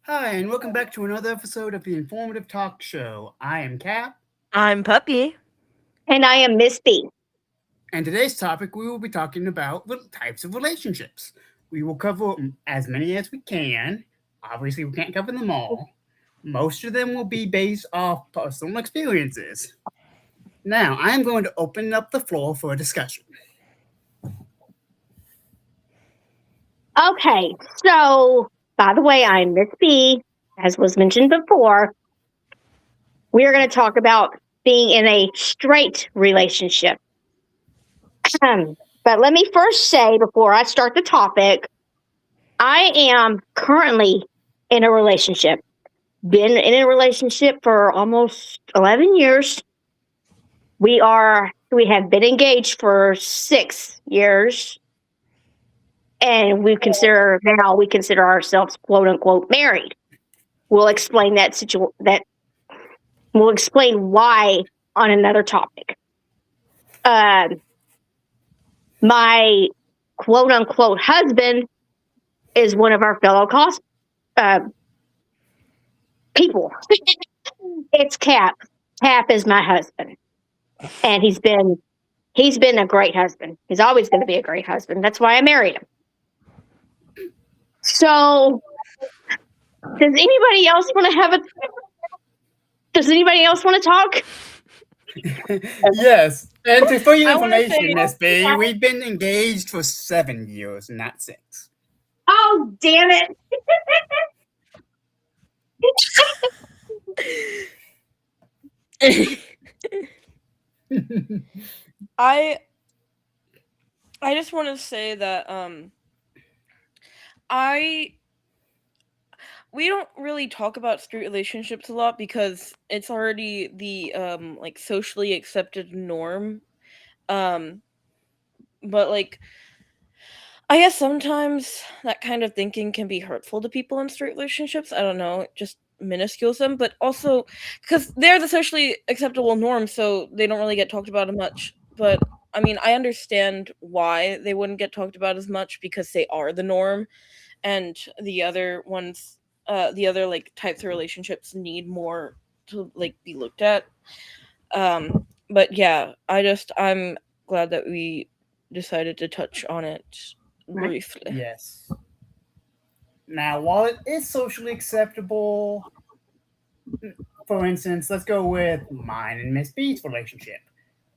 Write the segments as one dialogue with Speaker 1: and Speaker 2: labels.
Speaker 1: Hi, and welcome back to another episode of the Informative Talk Show. I am Cap,
Speaker 2: I'm Puppy.
Speaker 3: And I am Miss B.
Speaker 1: and today's topic we will be talking about the types of relationships. We will cover as many as we can. Obviously, we can't cover them all. Most of them will be based off personal experiences. Now, I am going to open up the floor for a discussion.
Speaker 3: Okay, so by the way, I'm Miss B. As was mentioned before, we are going to talk about being in a straight relationship. But let me first say, before I start the topic, I am currently in a relationship. Been in a relationship for almost 11 years. We have been engaged for 6 years, and we consider ourselves quote unquote married. We'll explain that we'll explain why on another topic. Um, my quote unquote husband is one of our fellow uh, people. It's Cap. Cap is my husband, and he's been a great husband. He's always going to be a great husband. That's why I married him. So, does anybody else want to have a? Does anybody else want to talk?
Speaker 1: Yes, and for your
Speaker 2: I want to say,
Speaker 1: information, Miss B, we've been engaged for 7 years, not 6.
Speaker 3: Oh, damn it!
Speaker 2: I I just want to say that I we don't really talk about straight relationships a lot because it's already the like socially accepted norm. Um but like I guess sometimes that kind of thinking can be hurtful to people in straight relationships. I don't know, it just minuscules them, but also because they're the socially acceptable norm, so they don't really get talked about as much. But I mean, I understand why they wouldn't get talked about as much because they are the norm, and the other like types of relationships need more to like be looked at. But yeah, I'm glad that we decided to touch on it briefly.
Speaker 1: Yes. Now, while it is socially acceptable, for instance, let's go with mine and Miss B's relationship.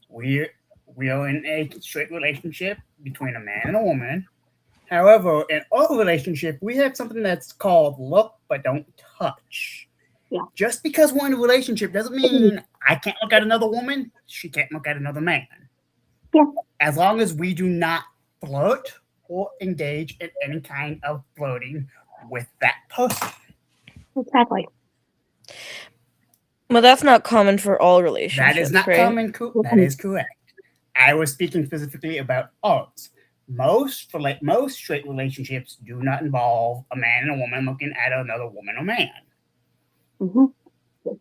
Speaker 1: We we are in a straight relationship between a man and a woman. However, in our relationship, we have something that's called look but don't touch.
Speaker 3: Yeah.
Speaker 1: Just because we're in a relationship doesn't mean I can't look at another woman, she can't look at another man.
Speaker 3: Yeah.
Speaker 1: As long as we do not flirt or engage in any kind of flirting with that person.
Speaker 3: Exactly.
Speaker 2: Well, that's not common for all
Speaker 1: That is
Speaker 2: relationships,
Speaker 1: not
Speaker 2: right?
Speaker 1: common. That is correct. I was speaking specifically about ours. Most straight relationships do not involve a man and a woman looking at another woman or man.
Speaker 3: Mm-hmm.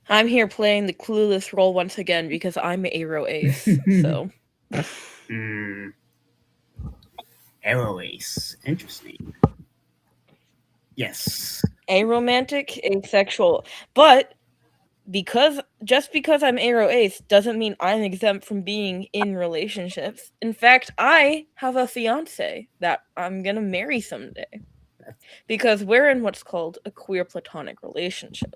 Speaker 2: I'm here playing the clueless role once again because I'm Aero Ace. So
Speaker 1: Ace. Interesting. Yes.
Speaker 2: aromantic, asexual. But because I'm Aero Ace doesn't mean I'm exempt from being in relationships. In fact, I have a fiance that I'm gonna marry someday. Because we're in what's called a queer platonic relationship.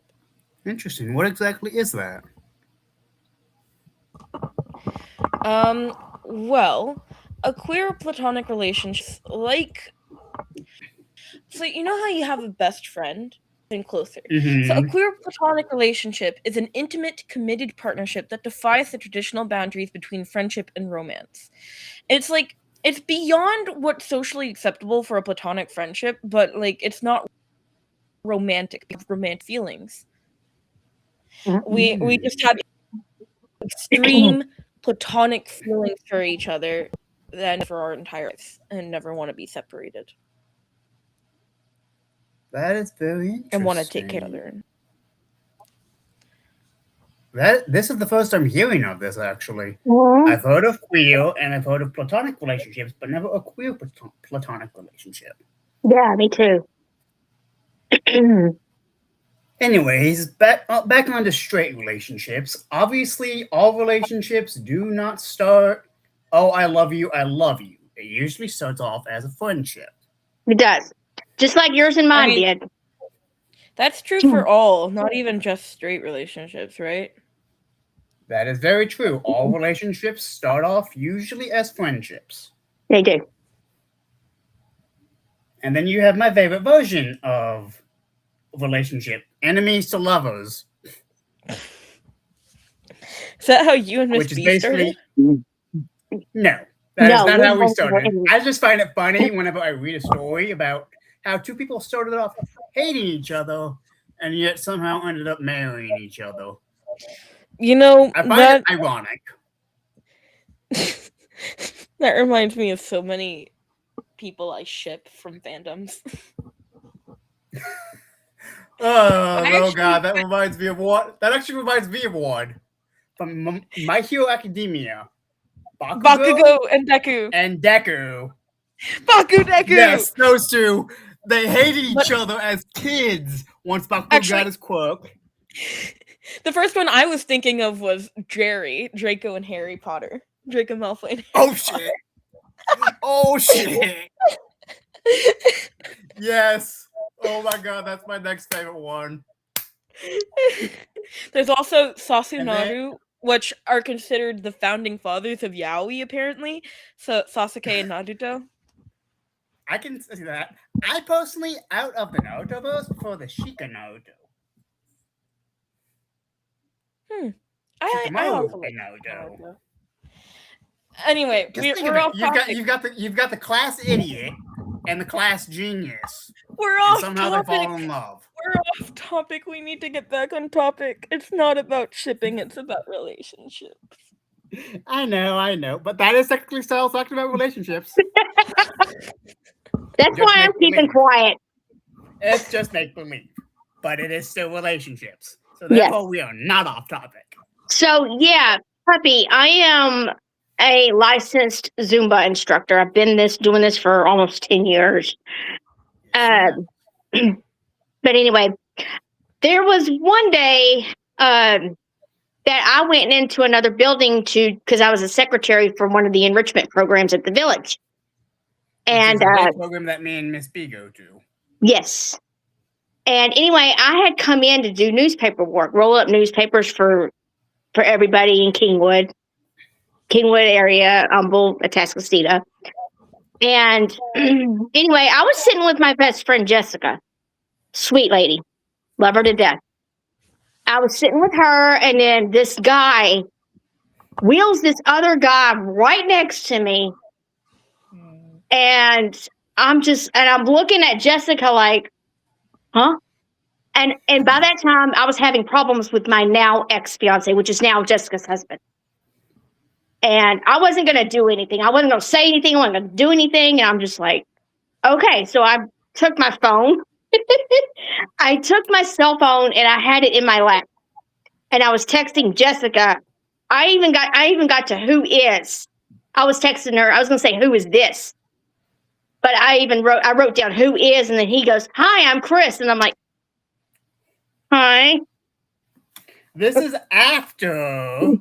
Speaker 1: Interesting. What exactly is that?
Speaker 2: Well, a queer platonic relationship like so you know how you have a best friend and closer. So a
Speaker 1: Mm-hmm.
Speaker 2: queer platonic relationship is an intimate, committed partnership that defies the traditional boundaries between friendship and romance. It's beyond what's socially acceptable for a platonic friendship, but like it's not romantic because romantic feelings. We just have extreme platonic feelings for each other then for our entire lives and never want to be separated
Speaker 1: That is very
Speaker 2: and want to take care of each
Speaker 1: interesting.
Speaker 2: other.
Speaker 1: This is the first I'm hearing of this actually.
Speaker 3: Mhm.
Speaker 1: I've heard of queer and I've heard of platonic relationships, but never a queer platonic relationship.
Speaker 3: Yeah, me too.
Speaker 1: Anyways, back on to straight relationships. Obviously, all relationships do not start, "Oh, I love you, I love you." It usually starts off as a friendship.
Speaker 3: It does. Just like yours and
Speaker 2: I
Speaker 3: mine
Speaker 2: mean,
Speaker 3: did.
Speaker 2: that's true for all, not even just straight relationships, right?
Speaker 1: That is very true. All relationships start off usually as friendships.
Speaker 3: They do.
Speaker 1: And then you have my favorite version of relationship, enemies to lovers,
Speaker 2: Is that how you and Miss
Speaker 1: which is
Speaker 2: B started?
Speaker 1: basically no. That is
Speaker 3: No,
Speaker 1: not
Speaker 3: we
Speaker 1: how we
Speaker 3: both were
Speaker 1: started.
Speaker 3: enemies.
Speaker 1: I just find it funny whenever I read a story about how two people started off hating each other and yet somehow ended up marrying each other.
Speaker 2: You know,
Speaker 1: I find it
Speaker 2: that
Speaker 1: ironic.
Speaker 2: that reminds me of so many people I ship from fandoms. I
Speaker 1: Oh
Speaker 2: actually
Speaker 1: god, that reminds me of what? That actually reminds me of one from My Hero Academia. Bakugo
Speaker 2: Bakugo and Deku.
Speaker 1: and Deku.
Speaker 2: Baku Deku.
Speaker 1: Yes, those two. They hated
Speaker 2: But
Speaker 1: each other as kids once Bakugo
Speaker 2: actually,
Speaker 1: got his quirk.
Speaker 2: the first one I was thinking of was Jerry, Draco, and Harry Potter. Draco Malfoy and
Speaker 1: Oh
Speaker 2: Harry
Speaker 1: shit. Oh shit. Yes. Oh my god, that's my next favorite one.
Speaker 2: Potter. There's also
Speaker 1: And then
Speaker 2: Sasunaru, which are considered the founding fathers of yaoi, apparently. So Sasuke and Naruto.
Speaker 1: I can see that. I personally, out of the Narutoverse, prefer the Shika Naruto.
Speaker 2: Hmm. I
Speaker 1: Shikamaru
Speaker 2: also like
Speaker 1: and Naruto.
Speaker 2: Naruto. Anyway,
Speaker 1: Just think of
Speaker 2: we're
Speaker 1: it.
Speaker 2: off topic.
Speaker 1: You've got the class idiot and the class genius,
Speaker 2: We're
Speaker 1: and
Speaker 2: off
Speaker 1: somehow they
Speaker 2: topic.
Speaker 1: fall in love.
Speaker 2: We're off topic. We need to get back on topic. It's not about shipping, it's about relationships.
Speaker 1: I know, but that is technically still talking about relationships.
Speaker 3: That's
Speaker 1: Just
Speaker 3: why I'm
Speaker 1: make
Speaker 3: keeping
Speaker 1: believe.
Speaker 3: quiet.
Speaker 1: It's just make believe, but it is still relationships. So
Speaker 3: Yes.
Speaker 1: therefore, we are not off topic.
Speaker 3: So yeah, puppy, I am a licensed Zumba instructor. I've been doing this for almost 10 years.
Speaker 1: Yes,
Speaker 3: But anyway, there was one day that I went into another building because I was a secretary for one of the enrichment programs at the village.
Speaker 1: which
Speaker 3: And
Speaker 1: is a big program that me and Miss B go to.
Speaker 3: yes. And anyway, I had come in to do newspaper work, roll up newspapers for everybody in Kingwood area, Humble, Atascocita. And anyway, I was sitting with my best friend Jessica, sweet lady, love her to death. I was sitting with her, and then this guy wheels this other guy right next to me, and I'm looking at Jessica like, huh? And by that time, I was having problems with my now ex-fiance, which is now Jessica's husband. And I wasn't going to do anything. I wasn't going to say anything. I wasn't going to do anything. And I'm just like, okay. So I took my phone. I took my cell phone and I had it in my lap. And I was texting Jessica. I even got to who is. I was texting her. I was going to say, who is this? But I wrote down who is. And then he goes, hi, I'm Chris. And I'm like, hi.
Speaker 1: This is after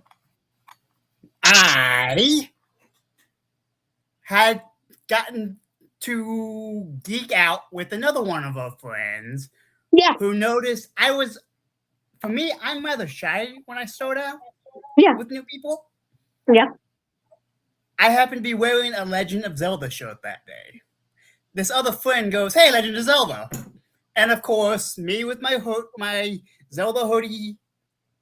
Speaker 1: I had gotten to geek out with another one of our friends.
Speaker 3: Yeah.
Speaker 1: Who noticed for me, I'm rather shy when I start out with new people.
Speaker 3: Yeah.
Speaker 1: I happened to be wearing a Legend of Zelda shirt that day. This other friend goes, hey, Legend of Zelda. And of course, me with my Zelda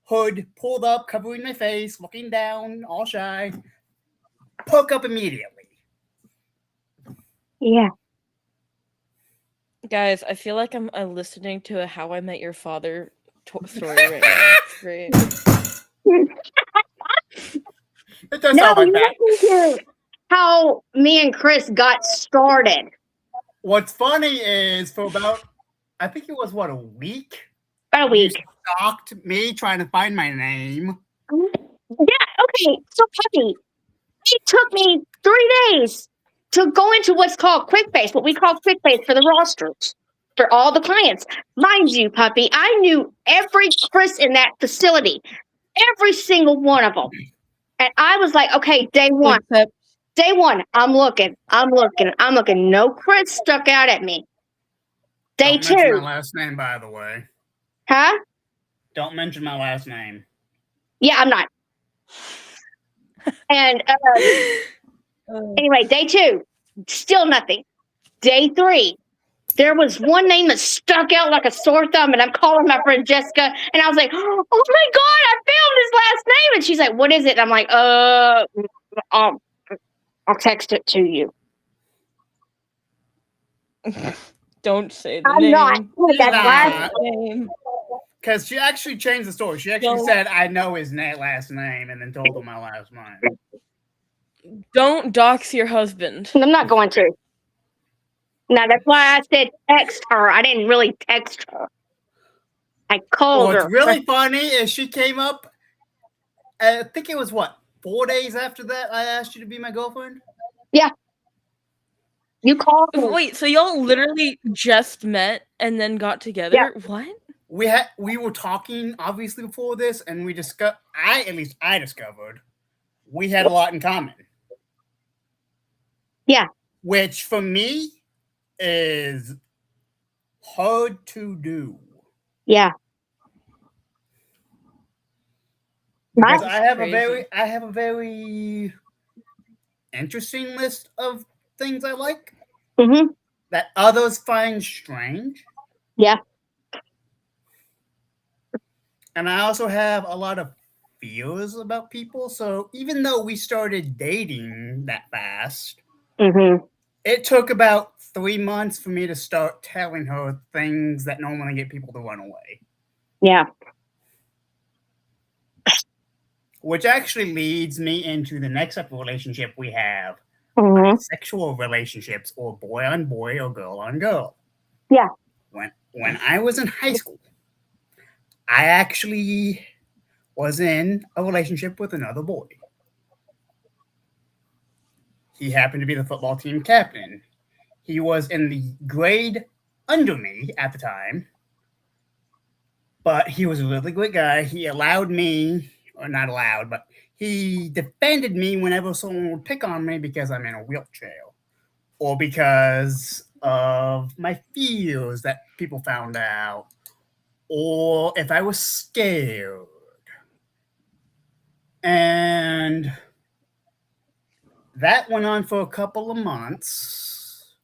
Speaker 1: hood pulled up, covering my face, looking down, all shy, poke up immediately.
Speaker 3: Yeah.
Speaker 2: Guys, I feel like I'm listening to a How I Met Your Father story right now. It's great.
Speaker 1: It does sound like that.
Speaker 3: Listen to how me and Chris got started.
Speaker 1: What's funny is for about, I think it was a week?
Speaker 3: About a week.
Speaker 1: You stalked me trying to find my name.
Speaker 3: Yeah, okay. So, Puppy, it took me 3 days to go into what's called QuickBase, what we call QuickBase for the rosters. for all the clients. Mind you, puppy, I knew every Chris in that facility, every single one of them. And I was like, okay, day one,
Speaker 2: Except
Speaker 3: I'm looking. No Chris stuck out at me. Day
Speaker 1: Don't mention my
Speaker 3: two,
Speaker 1: last name, by the way.
Speaker 3: huh?
Speaker 1: Don't mention my last name.
Speaker 3: Yeah, I'm not. And anyway, day two, still nothing. Day three, there was one name that stuck out like a sore thumb, and I'm calling my friend Jessica, and I was like, "Oh my god, I found his last name!" And she's like, "What is it?" And I'm like, I'll text it to you."
Speaker 2: don't say the
Speaker 3: I'm not.
Speaker 2: name.
Speaker 3: That's
Speaker 1: Nah.
Speaker 2: Name.
Speaker 1: Because she actually changed the story. She actually
Speaker 2: Don't.
Speaker 1: said, I know his last name, and then told him my last name.
Speaker 2: Don't dox your husband.
Speaker 3: I'm not going to. No, that's why I said text her. I didn't really text her. I called
Speaker 1: What's
Speaker 3: her.
Speaker 1: really funny is she came up, I think it was 4 days after that I asked you to be my girlfriend?
Speaker 3: Yeah. You called me.
Speaker 2: Wait, so y'all literally just met and then got together? What?
Speaker 1: We were talking obviously before this, and we discussed. I discovered we had a lot in common.
Speaker 3: Yeah.
Speaker 1: Which for me is hard to do.
Speaker 3: Yeah.
Speaker 1: Because
Speaker 3: Nice.
Speaker 1: I have
Speaker 2: Crazy.
Speaker 1: a very interesting list of things I like
Speaker 3: Mm-hmm.
Speaker 1: that others find strange.
Speaker 3: Yeah.
Speaker 1: And I also have a lot of fears about people. So even though we started dating that fast,
Speaker 3: Mm-hmm.
Speaker 1: it took about 3 months for me to start telling her things that normally get people to run away.
Speaker 3: Yeah.
Speaker 1: Which actually leads me into the next type of relationship we have.
Speaker 3: Mm-hmm.
Speaker 1: Sexual relationships, or boy on boy or girl on girl.
Speaker 3: Yeah.
Speaker 1: When I was in high school, I actually was in a relationship with another boy. He happened to be the football team captain. He was in the grade under me at the time, but he was a really good guy. He allowed me, or not allowed, but he defended me whenever someone would pick on me because I'm in a wheelchair, or because of my fears that people found out, or if I was scared. And that went on for a couple of months.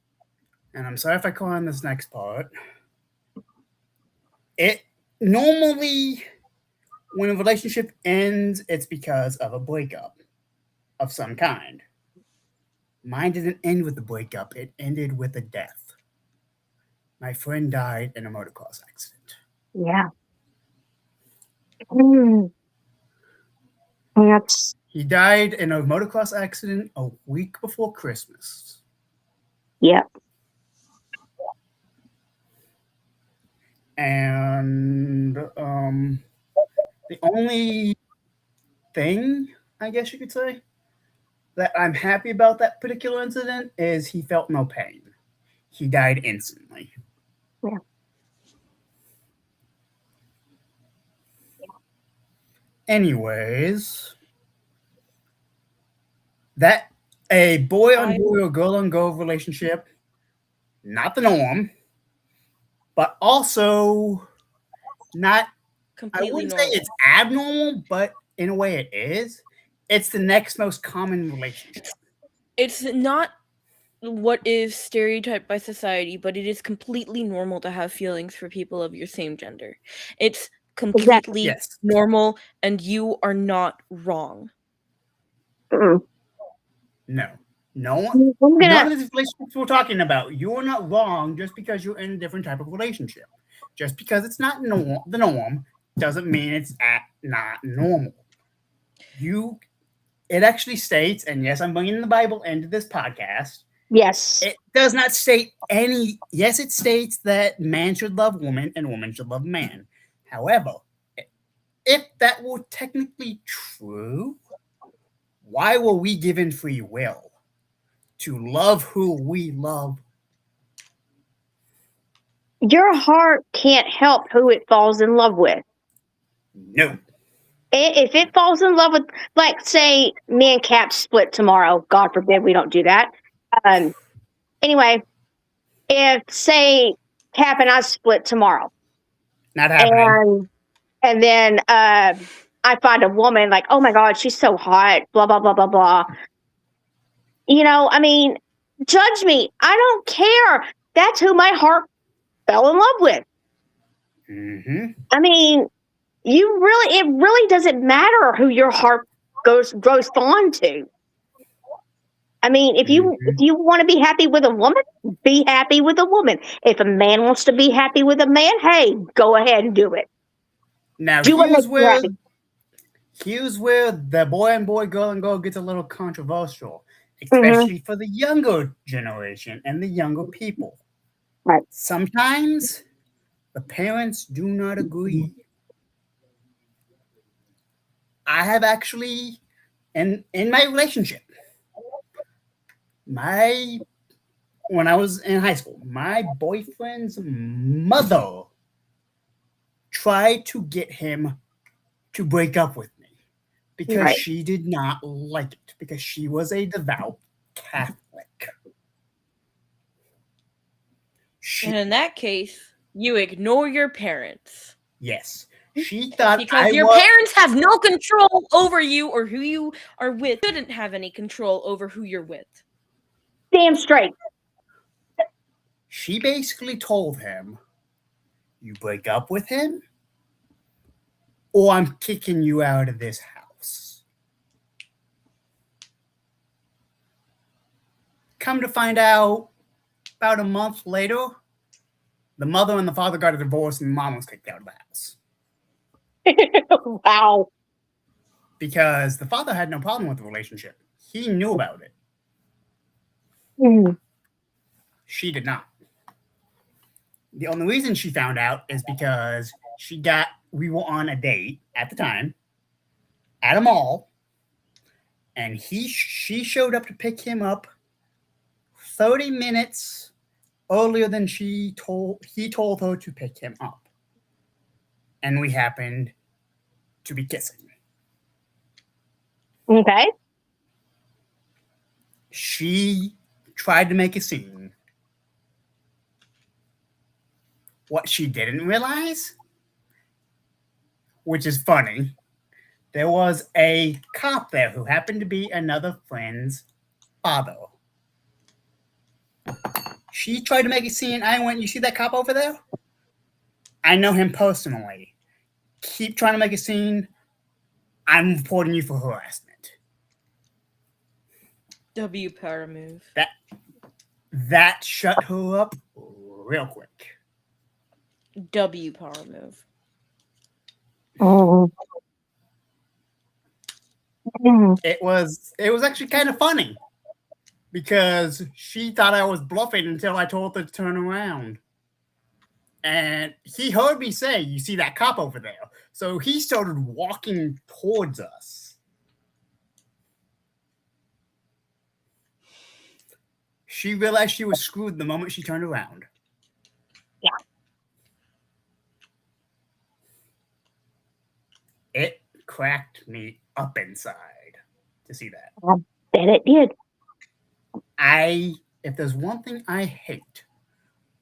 Speaker 1: And I'm sorry if I call on this next part. It normally, when a relationship ends, it's because of a breakup of some kind. Mine didn't end with a breakup, it ended with a death. My friend died in a motocross accident.
Speaker 3: Yeah. Mm. That's
Speaker 1: He died in a motocross accident a week before Christmas.
Speaker 3: yeah.
Speaker 1: And the only thing, I guess you could say, that I'm happy about that particular incident is he felt no pain. He died instantly.
Speaker 3: Yeah.
Speaker 1: Anyways, that a boy on
Speaker 2: I
Speaker 1: boy or girl on girl relationship, not the norm, but also not, I
Speaker 2: completely
Speaker 1: wouldn't say
Speaker 2: normal.
Speaker 1: it's abnormal, but in a way it is. It's the next most common relationship.
Speaker 2: It's not what is stereotyped by society, but it is completely normal to have feelings for people of your same gender. It's
Speaker 3: Exactly.
Speaker 2: completely
Speaker 1: Yes.
Speaker 2: normal, and you are not wrong.
Speaker 3: Mm.
Speaker 1: No. No one.
Speaker 3: I'm
Speaker 1: None
Speaker 3: gonna.
Speaker 1: of these relationships we're talking about, you're not wrong just because you're in a different type of relationship. Just because it's not the norm doesn't mean it's not normal. It actually states, and yes, I'm bringing the Bible into this podcast.
Speaker 3: Yes.
Speaker 1: It does not state any. Yes, it states that man should love woman and woman should love man. However, if that were technically true, why were we given free will to love who we love?
Speaker 3: Your heart can't help who it falls in love with.
Speaker 1: No.
Speaker 3: If it falls in love with, like, say, me and Cap split tomorrow, God forbid we don't do that. Anyway, if, say, Cap and I split tomorrow,
Speaker 1: Not happening.
Speaker 3: and then I find a woman like, oh my God, she's so hot, blah, blah, blah, blah, blah. I mean, judge me. I don't care. That's who my heart fell in love with.
Speaker 1: Mm-hmm.
Speaker 3: I mean, it really doesn't matter who your heart grows fond to. I mean, if you want to be happy with a woman, be happy with a woman. If a man wants to be happy with a man, hey, go ahead and do it.
Speaker 1: Now
Speaker 3: Do what makes you happy.
Speaker 1: here's where the boy and boy, girl and girl gets a little controversial, especially for the younger generation and the younger people.
Speaker 3: Right.
Speaker 1: Sometimes the parents do not agree. I have actually, in my relationship, when I was in high school, my boyfriend's mother tried to get him to break up with me because
Speaker 3: Right.
Speaker 1: she did not like it, because she was a devout Catholic.
Speaker 2: And in that case, you ignore your parents.
Speaker 1: Yes. She thought
Speaker 2: because your parents have no control over you or who you are with. You shouldn't have any control over who you're with.
Speaker 3: Damn straight.
Speaker 1: She basically told him, you break up with him, or I'm kicking you out of this house. Come to find out, about a month later, the mother and the father got a divorce and the mom was kicked out of the house.
Speaker 3: Wow.
Speaker 1: Because the father had no problem with the relationship. He knew about it.
Speaker 3: Mm.
Speaker 1: She did not. The only reason she found out is because we were on a date at the time at a mall, and she showed up to pick him up 30 minutes earlier than he told her to pick him up. And we happened to be kissing.
Speaker 3: Okay.
Speaker 1: She tried to make a scene. What she didn't realize, which is funny, there was a cop there who happened to be another friend's father. She tried to make a scene. I went, you see that cop over there? I know him personally. Keep trying to make a scene. I'm reporting you for harassment.
Speaker 2: W power move.
Speaker 1: That shut her up real quick.
Speaker 2: W power move.
Speaker 3: Oh.
Speaker 1: It was actually kind of funny because she thought I was bluffing until I told her to turn around. And he heard me say, you see that cop over there? So he started walking towards us. She realized she was screwed the moment she turned around.
Speaker 3: Yeah.
Speaker 1: It cracked me up inside to see that.
Speaker 3: I bet it did.
Speaker 1: If there's one thing I hate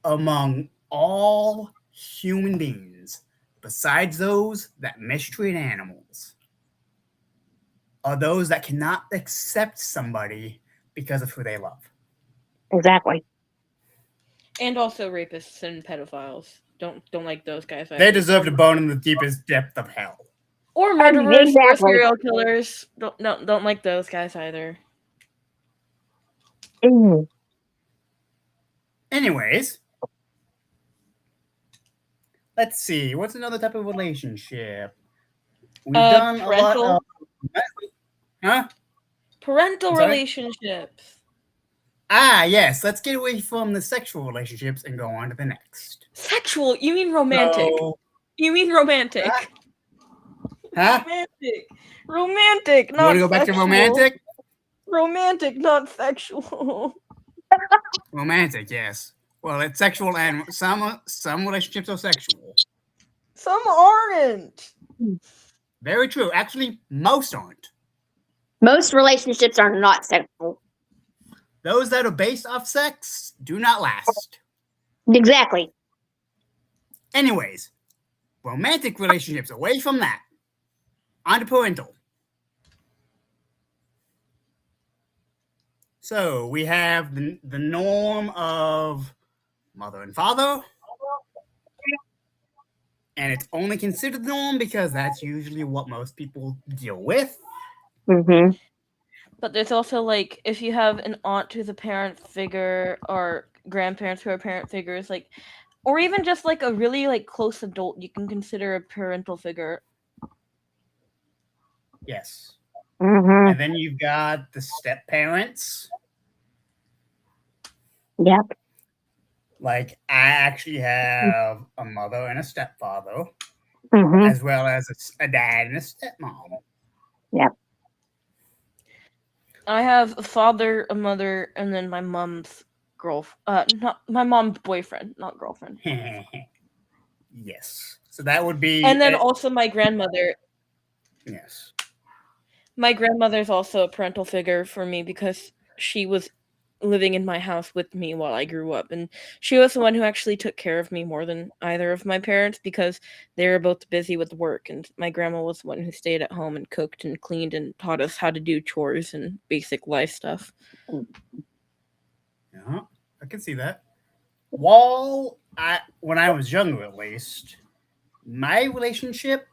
Speaker 1: among all human beings, besides those that mistreat animals, are those that cannot accept somebody because of who they love.
Speaker 3: Exactly.
Speaker 2: And also rapists and pedophiles. Don't like those guys either.
Speaker 1: They deserve to burn in the deepest depth of hell.
Speaker 2: Or murderers
Speaker 3: Exactly.
Speaker 2: or serial killers. Don't like those guys either.
Speaker 3: Mm.
Speaker 1: Anyways, let's see. What's another type of relationship? We've done
Speaker 2: parental.
Speaker 1: a lot of...
Speaker 2: Parental relationships.
Speaker 1: Yes. Let's get away from the sexual relationships and go on to the next.
Speaker 2: Sexual? You mean romantic? You mean romantic?
Speaker 1: Huh?
Speaker 2: Romantic, not
Speaker 1: You want to go back to romantic?
Speaker 2: Romantic, not sexual.
Speaker 1: Romantic, yes. Well, it's sexual, and some relationships are sexual.
Speaker 2: Some aren't.
Speaker 1: Very true. Actually, most aren't.
Speaker 3: Most relationships are not sexual.
Speaker 1: Those that are based off sex do not last.
Speaker 3: Exactly.
Speaker 1: Anyways, romantic relationships, away from that. On to parental. So we have the norm of mother and father, and it's only considered the norm because that's usually what most people deal with.
Speaker 3: Mm-hmm.
Speaker 2: But there's also like if you have an aunt who's a parent figure or grandparents who are parent figures, like or even just like a really like close adult you can consider a parental figure.
Speaker 1: Yes.
Speaker 3: Mm-hmm.
Speaker 1: And then you've got the step parents.
Speaker 3: Yep.
Speaker 1: Like, I actually have a mother and a stepfather,
Speaker 3: Mm-hmm.
Speaker 1: as well as a dad and a stepmom.
Speaker 3: Yep.
Speaker 2: I have a father, a mother, and then my mom's not my mom's boyfriend, not girlfriend.
Speaker 1: Yes. So that would be
Speaker 2: And then
Speaker 1: it.
Speaker 2: also my grandmother.
Speaker 1: Yes.
Speaker 2: My grandmother's also a parental figure for me because she was living in my house with me while I grew up, and she was the one who actually took care of me more than either of my parents because they were both busy with work, and my grandma was the one who stayed at home and cooked and cleaned and taught us how to do chores and basic life stuff.
Speaker 1: Yeah, I can see that. While when I was younger, at least, my relationship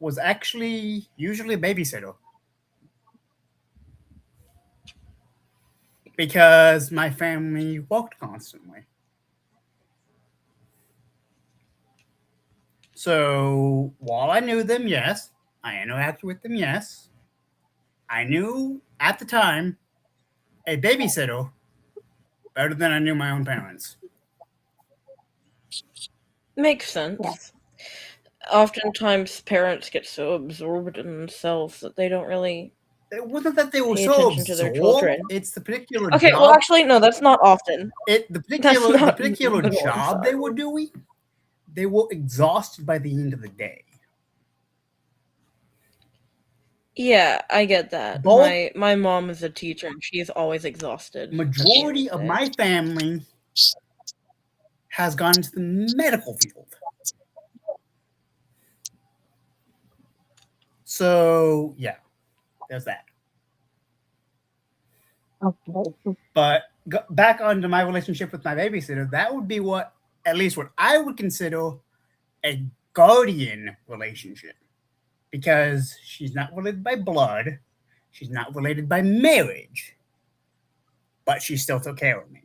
Speaker 1: was actually usually a babysitter because my family worked constantly. So while I knew them, yes, I interacted with them, yes, I knew at the time a babysitter better than I knew my own parents.
Speaker 2: Makes
Speaker 3: Yeah.
Speaker 2: sense. Oftentimes, parents get so absorbed in themselves that they don't really
Speaker 1: It wasn't that they were
Speaker 2: pay
Speaker 1: so
Speaker 2: attention to their
Speaker 1: absorbed;
Speaker 2: children.
Speaker 1: it's the particular
Speaker 2: Okay, well,
Speaker 1: job.
Speaker 2: actually, no, that's not often.
Speaker 1: It
Speaker 2: That's
Speaker 1: the
Speaker 2: not
Speaker 1: particular
Speaker 2: no, I'm
Speaker 1: job they
Speaker 2: sorry.
Speaker 1: were doing. They were exhausted by the end of the day.
Speaker 2: Yeah, I get that.
Speaker 1: Both
Speaker 2: My mom is a teacher and she's always exhausted at the end of
Speaker 1: majority
Speaker 2: the
Speaker 1: of
Speaker 2: day.
Speaker 1: my family has gone into the medical field. So yeah, there's that.
Speaker 3: Okay.
Speaker 1: But back onto my relationship with my babysitter, that would be what, at least what I would consider a guardian relationship because she's not related by blood, she's not related by marriage, but she still took care of me.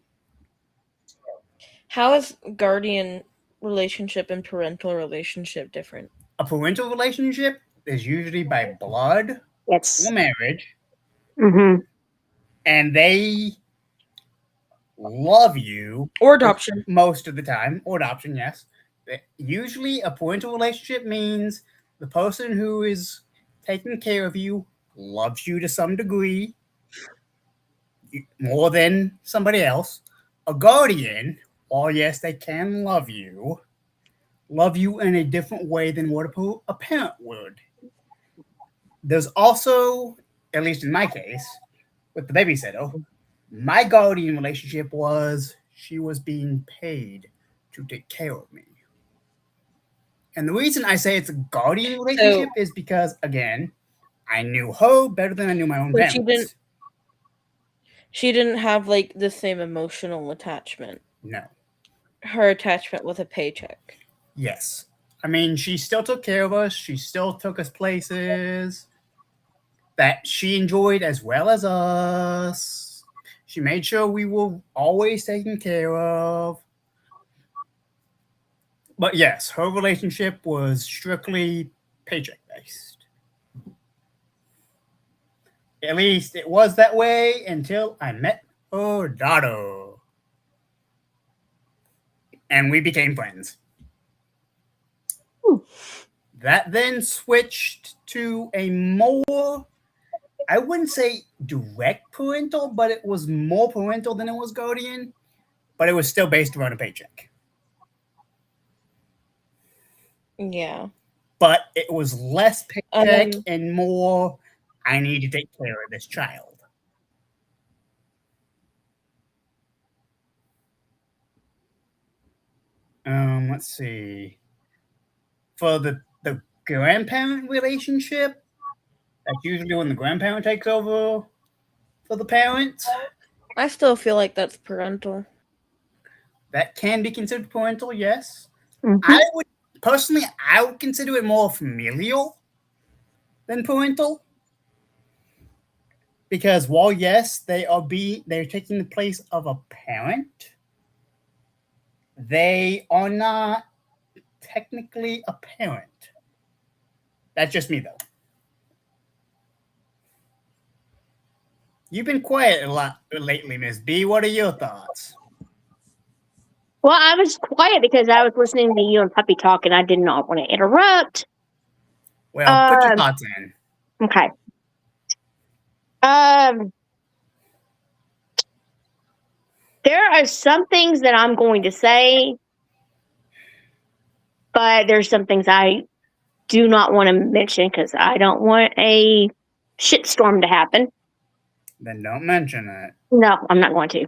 Speaker 2: How is guardian relationship and parental relationship different?
Speaker 1: A parental relationship is usually by blood or
Speaker 3: Yes.
Speaker 1: marriage,
Speaker 3: Mm-hmm.
Speaker 1: and they love you
Speaker 2: Or adoption.
Speaker 1: most of the time, or adoption, yes. Usually, a parental relationship means the person who is taking care of you loves you to some degree, more than somebody else. A guardian, while yes, they can love you in a different way than what a parent would. There's also, at least in my case, with the babysitter, my guardian relationship was she was being paid to take care of me. And the reason I say it's a guardian
Speaker 2: So
Speaker 1: relationship is because, again, I knew her better than I knew my own
Speaker 2: so
Speaker 1: parents.
Speaker 2: she didn't have like the same emotional attachment.
Speaker 1: No.
Speaker 2: Her attachment was a paycheck.
Speaker 1: Yes. I mean, she still took care of us. She still took us places that she enjoyed as well as us. She made sure we were always taken care of. But yes, her relationship was strictly paycheck based. At least it was that way until I met her daughter. And we became friends. That then switched to a more, I wouldn't say direct parental, but it was more parental than it was guardian. but it was still based around a paycheck.
Speaker 2: Yeah.
Speaker 1: But it was less paycheck and more, I need to take care of this child. Let's see. For the grandparent relationship, that's usually when the grandparent takes over for the parent.
Speaker 2: I still feel like that's parental.
Speaker 1: That can be considered parental, yes.
Speaker 3: Mhm.
Speaker 1: I would consider it more familial than parental. Because while yes, they're taking the place of a parent, they are not technically a parent. That's just me though. You've been quiet a lot lately, Miss B. What are your thoughts?
Speaker 3: Well, I was quiet because I was listening to you and Puppy talk, and I did not want to interrupt.
Speaker 1: Well, put your thoughts in.
Speaker 3: Okay. There are some things that I'm going to say, but there's some things I do not want to mention because I don't want a shitstorm to happen.
Speaker 1: Then don't mention it.
Speaker 3: No, I'm not going to.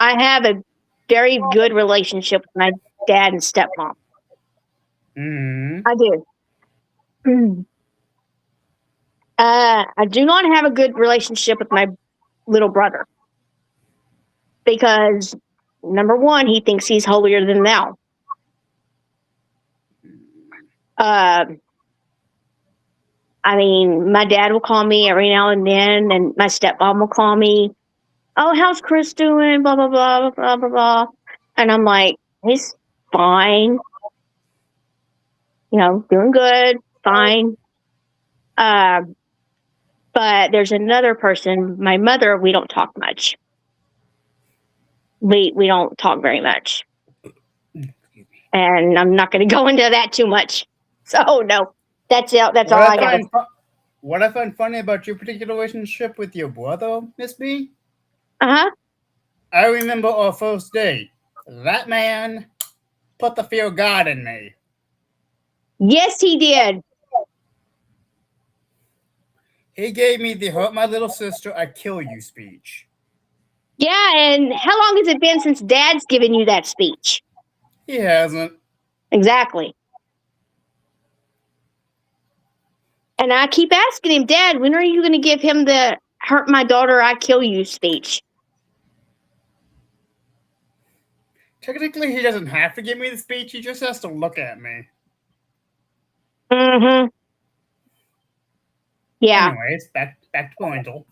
Speaker 3: I have a very good relationship with my dad and stepmom.
Speaker 1: Mm-hmm.
Speaker 3: I do. I do not have a good relationship with my little brother because, number one, he thinks he's holier than thou. I mean, my dad will call me every now and then, and my stepmom will call me. Oh, how's Chris doing? Blah blah blah blah blah blah. And I'm like, he's fine. You know, doing good, fine. But there's another person, my mother. We don't talk much. We don't talk very much, and I'm not going to go into that too much. So no, that's it. That's all I got.
Speaker 1: What I find funny about your particular relationship with your brother, Miss B.
Speaker 3: I
Speaker 1: remember our first date. That man put the fear of God in me.
Speaker 3: Yes, he did.
Speaker 1: He gave me the hurt my little sister, I kill you speech.
Speaker 3: Yeah, and how long has it been since Dad's given you that speech?
Speaker 1: He hasn't.
Speaker 3: Exactly. And I keep asking him, Dad, when are you going to give him the hurt my daughter, I kill you speech?
Speaker 1: Technically, he doesn't have to give me the speech. He just has to look at me.
Speaker 3: Mm-hmm. Yeah.
Speaker 1: Anyways, back to parental.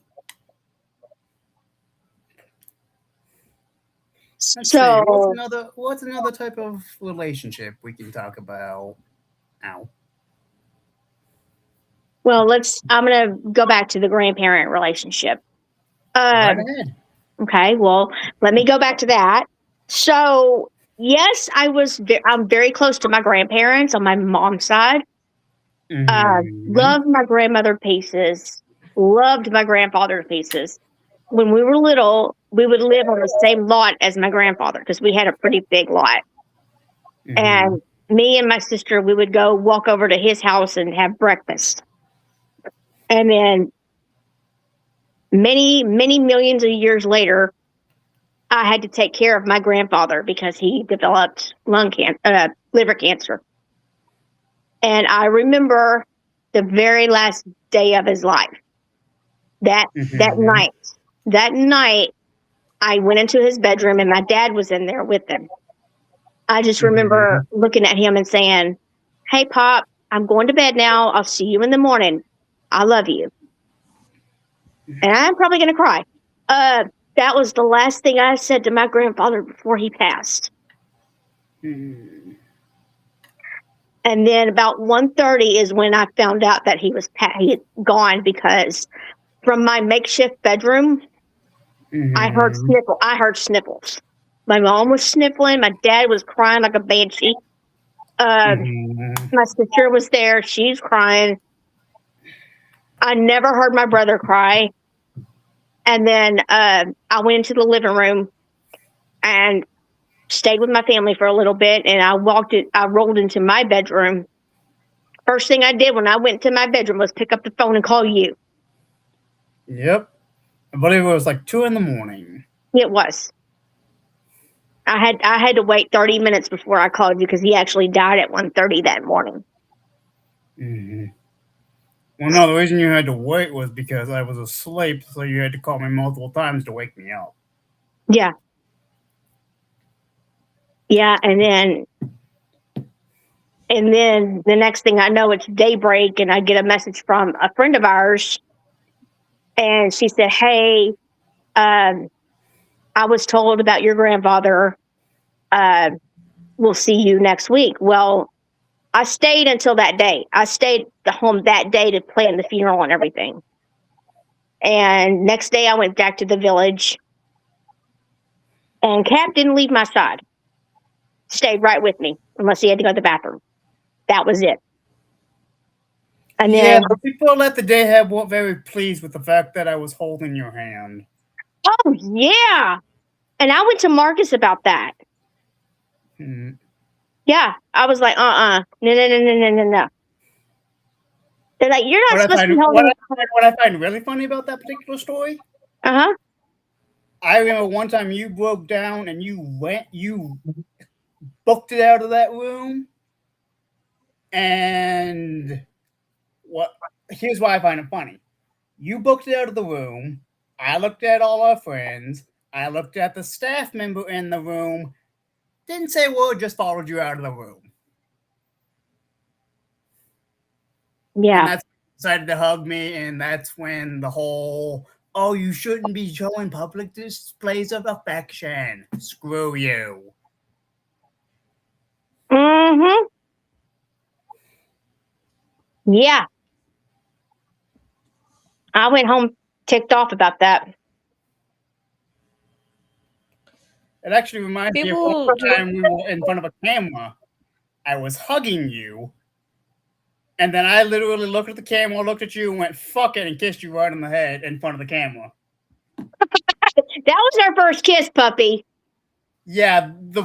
Speaker 1: Let's see. What's another type of relationship we can talk about now?
Speaker 3: Well, I'm going to go back to the grandparent relationship.
Speaker 1: Right ahead.
Speaker 3: Okay, well, let me go back to that. So, yes, I'm very close to my grandparents on my mom's side. Loved my grandmother pieces. Loved my grandfather pieces. When we were little, we would live on the same lot as my grandfather because we had a pretty big lot. And me and my sister, we would go walk over to his house and have breakfast. And then many, many millions of years later, I had to take care of my grandfather because he developed liver cancer. And I remember the very last day of his life. That night, I went into his bedroom and my dad was in there with him. I just remember looking at him and saying, "Hey, Pop, I'm going to bed now. I'll see you in the morning. I love you." And I'm probably going to cry. That was the last thing I said to my grandfather before he passed. And then about 1:30 is when I found out that he had gone because from my makeshift bedroom, I heard sniffles. My mom was sniffling. My dad was crying like a banshee. My sister was there. She's crying. I never heard my brother cry. And then I went into the living room and stayed with my family for a little bit. And I rolled into my bedroom. First thing I did when I went to my bedroom was pick up the phone and call you.
Speaker 1: Yep. I believe it was like 2 in the morning.
Speaker 3: It was. I had to wait 30 minutes before I called you because he actually died at 1:30 that morning.
Speaker 1: Mm-hmm. Well, no, the reason you had to wait was because I was asleep, so you had to call me multiple times to wake me up.
Speaker 3: Yeah. Yeah, and then the next thing I know, it's daybreak, and I get a message from a friend of ours, and she said, "Hey, I was told about your grandfather. Uh, we'll see you next week." Well, I stayed until that day. I stayed home that day to plan the funeral and everything. And next day, I went back to the village, and Cap didn't leave my side. Stayed right with me, unless he had to go to the bathroom. That was it. And
Speaker 1: Yeah,
Speaker 3: then,
Speaker 1: the people at the dayhab weren't very pleased with the fact that I was holding your hand.
Speaker 3: oh yeah, and I went to Marcus about that.
Speaker 1: Hmm.
Speaker 3: Yeah, I was like, no. They're like, you're not
Speaker 1: What I
Speaker 3: supposed to be
Speaker 1: find
Speaker 3: holding.
Speaker 1: what I find really funny about that particular story,
Speaker 3: Uh
Speaker 1: I remember one time you broke down and you booked it out of that room, and what? Here's why I find it funny. You booked it out of the room. I looked at all our friends. I looked at the staff member in the room. Didn't say a word. Just followed you out of the room. And
Speaker 3: yeah.
Speaker 1: that's when you decided to hug me, and that's when the whole "oh, you shouldn't be showing public displays of affection. Screw you."
Speaker 3: Mm-hmm. Yeah. I went home ticked off about that.
Speaker 1: It actually reminds me of one
Speaker 2: People do.
Speaker 1: time we were in front of a camera. I was hugging you, and then I literally looked at the camera, looked at you, and went "fuck it," and kissed you right on the head in front of the camera.
Speaker 3: That was our first kiss, puppy.
Speaker 1: Yeah,
Speaker 2: On the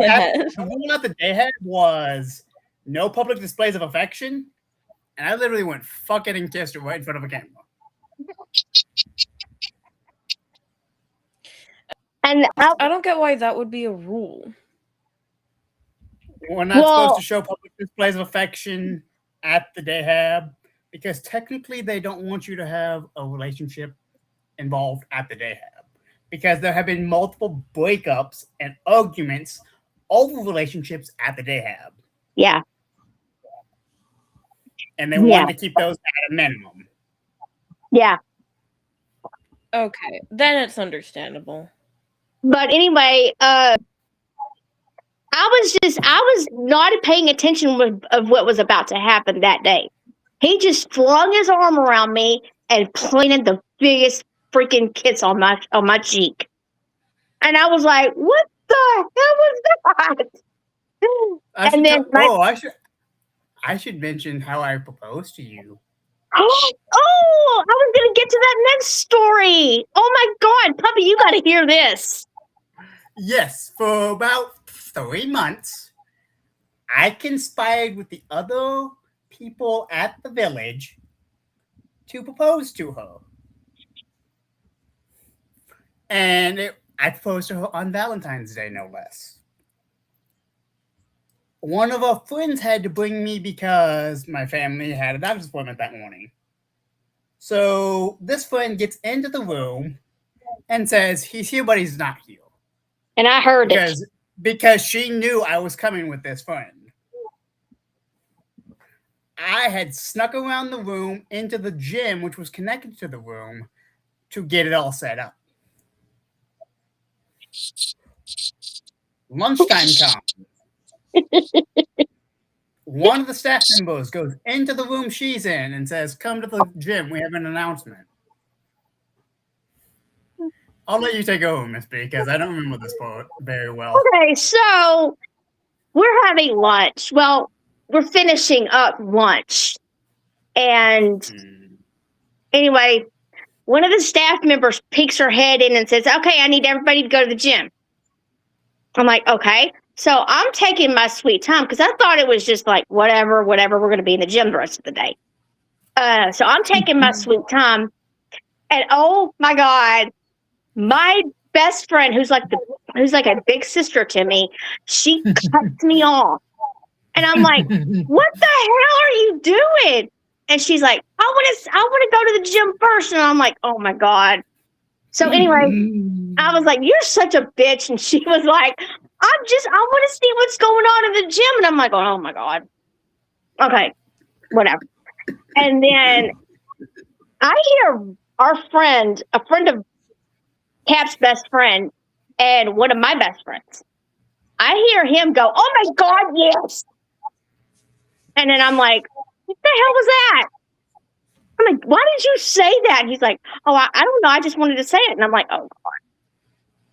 Speaker 2: head.
Speaker 1: the rule at the day head was no public displays of affection, and I literally went "fuck it" and kissed her right in front of a camera.
Speaker 3: And
Speaker 2: I don't get why that would be a rule.
Speaker 1: We're not supposed to
Speaker 3: well,
Speaker 1: show public displays of affection at the dayhab because technically they don't want you to have a relationship involved at the dayhab because there have been multiple breakups and arguments over relationships at the dayhab,
Speaker 3: yeah,
Speaker 1: and they
Speaker 3: yeah,
Speaker 1: wanted to keep those at a minimum.
Speaker 3: yeah.
Speaker 2: Okay, then it's understandable.
Speaker 3: But anyway, I was not paying attention of what was about to happen that day. He just flung his arm around me and planted the biggest freaking kiss on my cheek. And I was like, what the hell was that?
Speaker 1: I
Speaker 3: And
Speaker 1: should
Speaker 3: then
Speaker 1: tell.
Speaker 3: my
Speaker 1: Oh, I should mention how I proposed to you.
Speaker 3: oh, I was gonna get to that next story. Oh my god, puppy, you gotta hear this.
Speaker 1: Yes, for about 3 months, I conspired with the other people at the village to propose to her. I proposed to her on Valentine's Day, no less. One of our friends had to bring me because my family had a doctor's appointment that morning. So this friend gets into the room and says he's here, but he's not here
Speaker 3: And I heard it.
Speaker 1: because she knew I was coming with this friend. I had snuck around the room into the gym, which was connected to the room, to get it all set up. Lunchtime comes. One of the staff members goes into the room she's in and says, "Come to the gym. We have an announcement." I'll let you take over, Miss B, because I don't remember this part very well.
Speaker 3: Okay, so we're having lunch. Well, we're finishing up lunch. And
Speaker 1: Hmm.
Speaker 3: anyway, one of the staff members peeks her head in and says, okay, I need everybody to go to the gym. I'm like, okay. So I'm taking my sweet time because I thought it was just like, whatever, we're going to be in the gym the rest of the day. So I'm taking my sweet time. And oh my God, my best friend, who's like a big sister to me, she cuts me off. And I'm like, what the hell are you doing? And she's like, I want to go to the gym first. And I'm like, oh my God. So anyway, I was like, you're such a bitch. And she was like, I want to see what's going on in the gym. And I'm like, oh my God. Okay, whatever. And then I hear our friend, a friend of Cap's best friend, and one of my best friends. I hear him go, oh my God, yes. And then I'm like, what the hell was that? I'm like, why did you say that? And he's like, oh, I don't know. I just wanted to say it. And I'm like, oh God.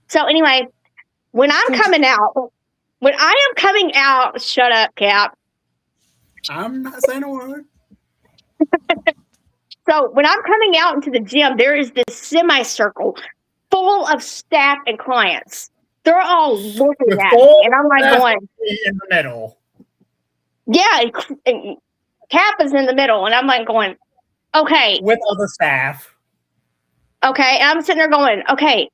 Speaker 3: So anyway, when I am coming out, shut up, Cap.
Speaker 1: I'm not saying a word.
Speaker 3: So when I'm coming out into the gym, there is this semicircle full of staff and clients. They're all looking at me, and I'm like going
Speaker 1: in the middle.
Speaker 3: Yeah, and Cap is in the middle, and I'm like going, okay,
Speaker 1: with other staff.
Speaker 3: Okay, and I'm sitting there going, okay,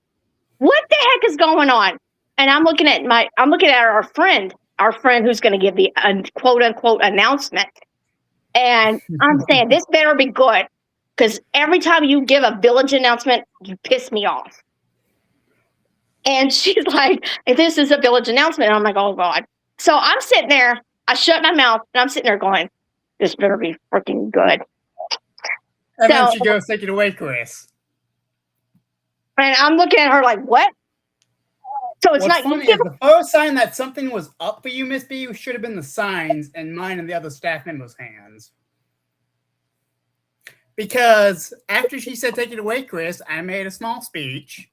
Speaker 3: what the heck is going on? And I'm looking at our friend who's going to give the quote unquote announcement, and I'm saying this better be good, because every time you give a village announcement, you piss me off. And she's like, this is a village announcement. And I'm like, oh God. So I'm sitting there, I shut my mouth, and I'm sitting there going, this better be freaking good.
Speaker 1: And then she goes, take it away, Chris.
Speaker 3: And I'm looking at her like, what? So it's
Speaker 1: What's
Speaker 3: not
Speaker 1: funny is the first sign that something was up for you, Miss B, should have been the signs and mine and the other staff members' hands. Because after she said, take it away, Chris, I made a small speech.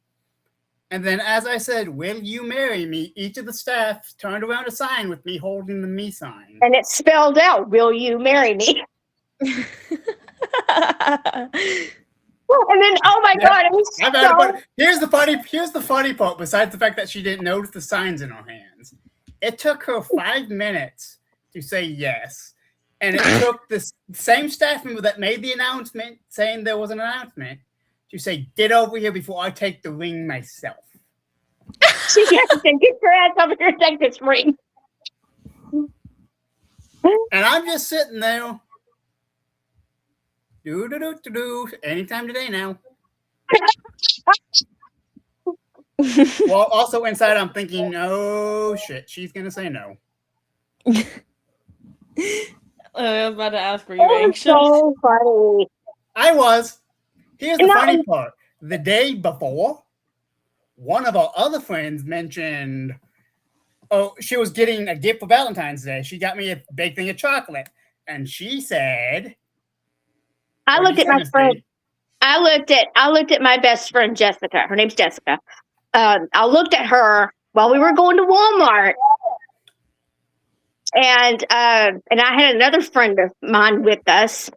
Speaker 1: And then as I said, will you marry me? Each of the staff turned around a sign with me holding the me sign.
Speaker 3: And it spelled out, will you marry me? And then, oh my God, it was so...
Speaker 1: Here's the funny part, besides the fact that she didn't notice the signs in her hands. It took her 5 minutes to say yes. And it took the same staff member that made the announcement, saying there was an announcement, to say, get over here before I take the ring myself.
Speaker 3: She has to get your ass over here and take this ring.
Speaker 1: And I'm just sitting there. Anytime today now. Well, also inside I'm thinking, oh shit, she's gonna say no.
Speaker 2: I was about to ask, were you anxious?
Speaker 3: So funny.
Speaker 1: I was. Here's the funny part. The day before, one of our other friends mentioned, she was getting a gift for Valentine's Day. She got me a big thing of chocolate. And she said,
Speaker 3: I looked at my friend. I looked at my best friend, Jessica. Her name's Jessica. I looked at her while we were going to Walmart. And I had another friend of mine with us.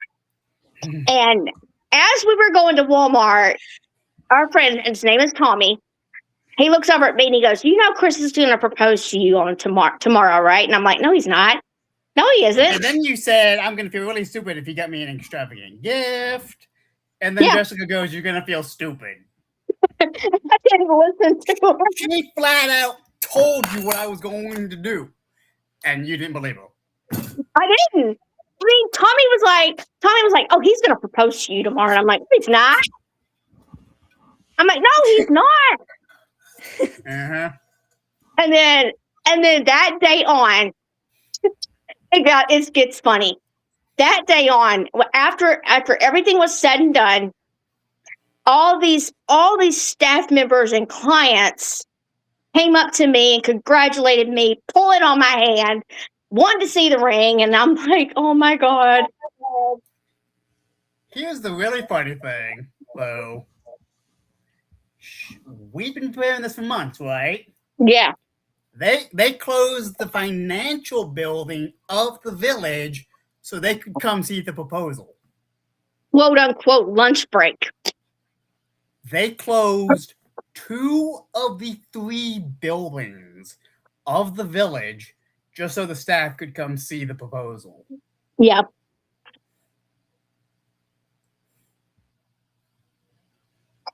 Speaker 3: And as we were going to Walmart, our friend, his name is Tommy, he looks over at me and he goes, you know Chris is going to propose to you on tomorrow, right? And I'm like, no, he's not. No, he isn't.
Speaker 1: And then you said, I'm going to feel really stupid if you got me an extravagant gift. And then Jessica goes, you're going to feel stupid.
Speaker 3: I didn't listen to her.
Speaker 1: She flat out told you what I was going to do. And you didn't believe her.
Speaker 3: I didn't. I mean, Tommy was like, oh, he's going to propose to you tomorrow. And I'm like, he's not. I'm like, no, he's not.
Speaker 1: Uh-huh.
Speaker 3: And then that day on, it gets funny. That day on, after everything was said and done, all these staff members and clients came up to me and congratulated me, pulling on my hand, wanted to see the ring, and I'm like, oh my God.
Speaker 1: Here's the really funny thing, though. We've been preparing this for months, right?
Speaker 3: Yeah.
Speaker 1: They closed the financial building of the village so they could come see the proposal.
Speaker 3: Quote unquote lunch break.
Speaker 1: they closed 2 of the 3 buildings of the village just so the staff could come see the proposal.
Speaker 3: Yeah.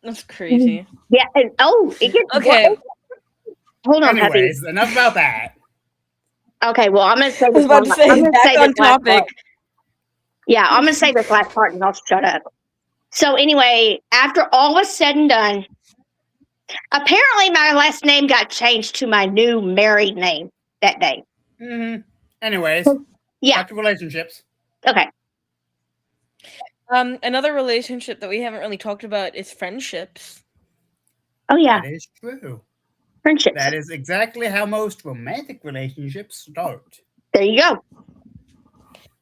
Speaker 2: That's crazy.
Speaker 3: Yeah. And, it gets worse.
Speaker 2: Okay,
Speaker 3: Hold on, Peppy.
Speaker 1: Anyways, enough about that.
Speaker 3: Okay, well, I'm gonna say
Speaker 2: I was
Speaker 3: this
Speaker 2: about to
Speaker 3: I'm
Speaker 2: say,
Speaker 3: gonna
Speaker 2: back
Speaker 3: say this
Speaker 2: on
Speaker 3: last part.
Speaker 2: topic.
Speaker 3: Yeah, I'm gonna say this last part and I'll shut up. So anyway, after all was said and done, apparently my last name got changed to my new married name that day.
Speaker 1: Mm-hmm. Anyways,
Speaker 3: Yeah.
Speaker 1: back to relationships.
Speaker 3: Okay.
Speaker 2: Another relationship that we haven't really talked about is friendships.
Speaker 3: Oh yeah,
Speaker 1: That is true.
Speaker 3: friendships.
Speaker 1: That is exactly how most romantic relationships start.
Speaker 3: There you go.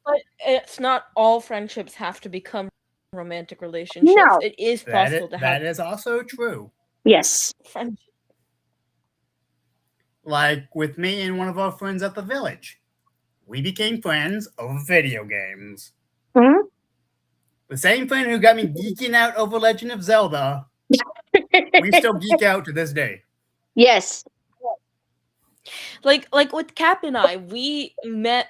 Speaker 2: But it's not all friendships have to become romantic relationships.
Speaker 3: No.
Speaker 2: It is possible to have
Speaker 1: That is also true.
Speaker 3: Yes.
Speaker 2: friendships.
Speaker 1: Like with me and one of our friends at the village. We became friends over video games.
Speaker 3: Hmm?
Speaker 1: The same friend who got me geeking out over Legend of Zelda, we still geek out to this day.
Speaker 3: Yes.
Speaker 2: Like with Cap and I, we met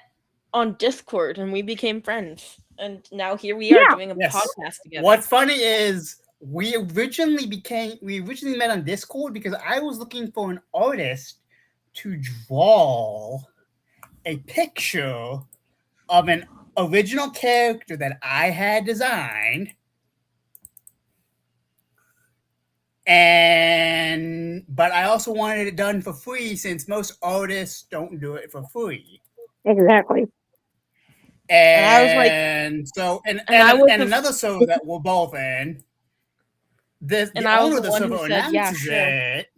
Speaker 2: on Discord and we became friends. And now here we are
Speaker 3: Yeah.
Speaker 2: doing a
Speaker 1: Yes.
Speaker 2: podcast together.
Speaker 1: What's funny is we originally met on Discord because I was looking for an artist to draw a picture of an original character that I had designed. But I also wanted it done for free since most artists don't do it for free.
Speaker 3: Exactly.
Speaker 2: And I was like,
Speaker 1: And another server that we're both in, the owner of the server announces it.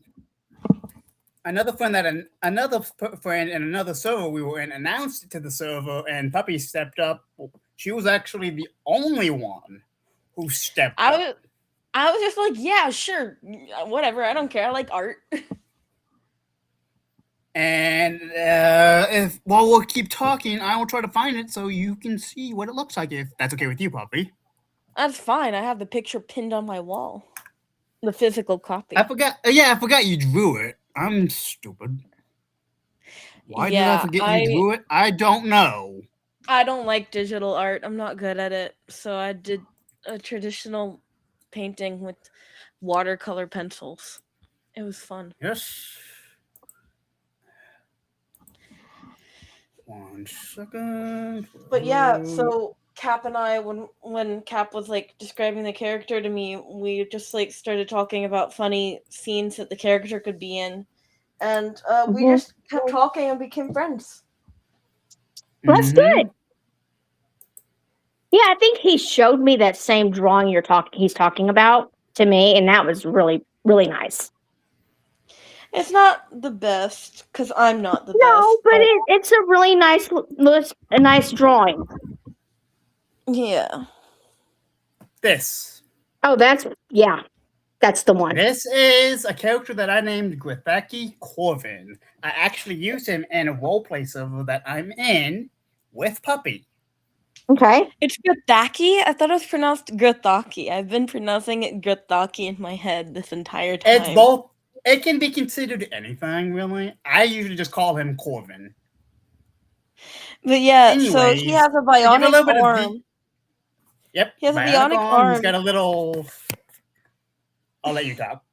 Speaker 1: Another friend and another server we were in announced it to the server, and Puppy stepped up. She was actually the only one who stepped up.
Speaker 2: I was just like, yeah, sure, whatever. I don't care. I like art.
Speaker 1: And while we'll keep talking, I will try to find it so you can see what it looks like. If that's okay with you, Puppy.
Speaker 2: That's fine. I have the picture pinned on my wall. The physical copy.
Speaker 1: I forgot. Yeah, I forgot you drew it. I'm stupid. Why did I forget you drew it? I don't know.
Speaker 2: I don't like digital art. I'm not good at it. So I did a traditional painting with watercolor pencils. It was fun.
Speaker 1: Yes. 1 second.
Speaker 2: But yeah, so Cap and I, when Cap was like describing the character to me, we just like started talking about funny scenes that the character could be in, and we just kept talking and became friends.
Speaker 3: That's good. Yeah, I think he showed me that same drawing he's talking about to me, and that was really, really nice.
Speaker 2: It's not the best because I'm not the best.
Speaker 3: No, but it's a really nice drawing.
Speaker 2: Yeah.
Speaker 1: This.
Speaker 3: Oh, that's the one.
Speaker 1: This is a character that I named Grithaki Corvin. I actually use him in a roleplay server that I'm in with Puppy.
Speaker 3: Okay.
Speaker 2: It's Grithaki? I thought it was pronounced Grithaki. I've been pronouncing it Grithaki in my head this entire time.
Speaker 1: It's both. It can be considered anything, really. I usually just call him Corvin.
Speaker 2: But yeah, anyways, so he has a bionic arm.
Speaker 1: Yep.
Speaker 2: He has a bionic arm.
Speaker 1: He's got a little... I'll let you talk.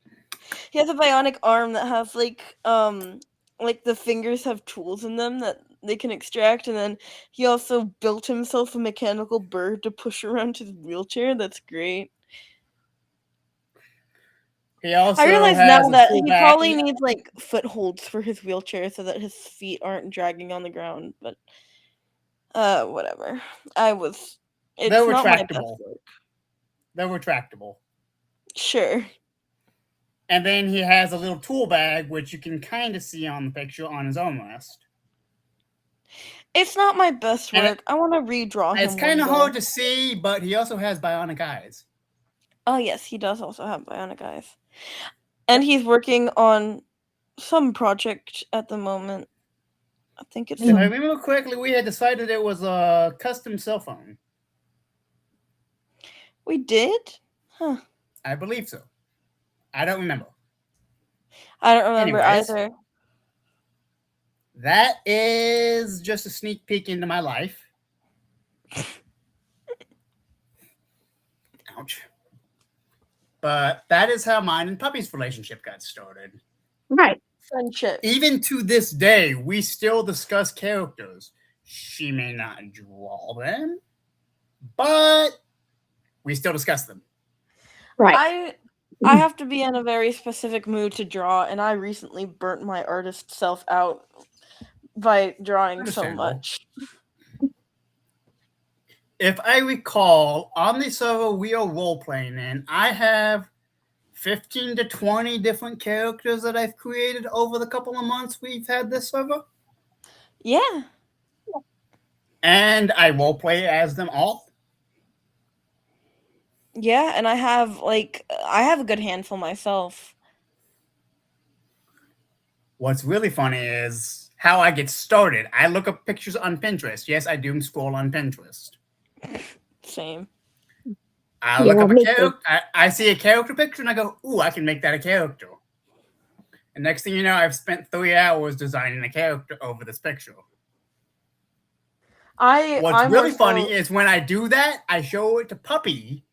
Speaker 2: He has a bionic arm that has like the fingers have tools in them that they can extract, and then he also built himself a mechanical bird to push around his wheelchair. That's great. I realize now that he probably needs like footholds for his wheelchair so that his feet aren't dragging on the ground, but whatever. It's
Speaker 1: They're
Speaker 2: not
Speaker 1: retractable.
Speaker 2: My best work.
Speaker 1: They're retractable.
Speaker 2: Sure.
Speaker 1: And then he has a little tool bag, which you can kind of see on the picture on his armrest.
Speaker 2: It's not my best work. I want to redraw him.
Speaker 1: It's kind of hard to see, but he also has bionic eyes.
Speaker 2: Oh, yes, he does also have bionic eyes. And he's working on some project at the moment. I think it's...
Speaker 1: If I remember correctly, we had decided it was a custom cell phone.
Speaker 2: We did? Huh.
Speaker 1: I believe so. I don't remember.
Speaker 2: I don't remember
Speaker 1: Anyways.
Speaker 2: either.
Speaker 1: That is just a sneak peek into my life. Ouch. But that is how mine and Puppy's relationship got started.
Speaker 3: Right.
Speaker 2: Friendship.
Speaker 1: Even to this day, we still discuss characters. She may not draw them, but we still discuss them.
Speaker 3: Right.
Speaker 2: I have to be in a very specific mood to draw, and I recently burnt my artist self out by drawing so much.
Speaker 1: If I recall, on the server we are role playing in, I have 15 to 20 different characters that I've created over the couple of months we've had this server.
Speaker 2: Yeah.
Speaker 1: And I role play as them all.
Speaker 2: Yeah, and I have a good handful myself.
Speaker 1: What's really funny is how I get started. I look up pictures on Pinterest. Yes, I doom scroll on Pinterest.
Speaker 2: Same.
Speaker 1: I look up a character. I see a character picture and I go, ooh, I can make that a character. And next thing you know, I've spent 3 hours designing a character over this picture. What's really funny is when I do that, I show it to Puppy,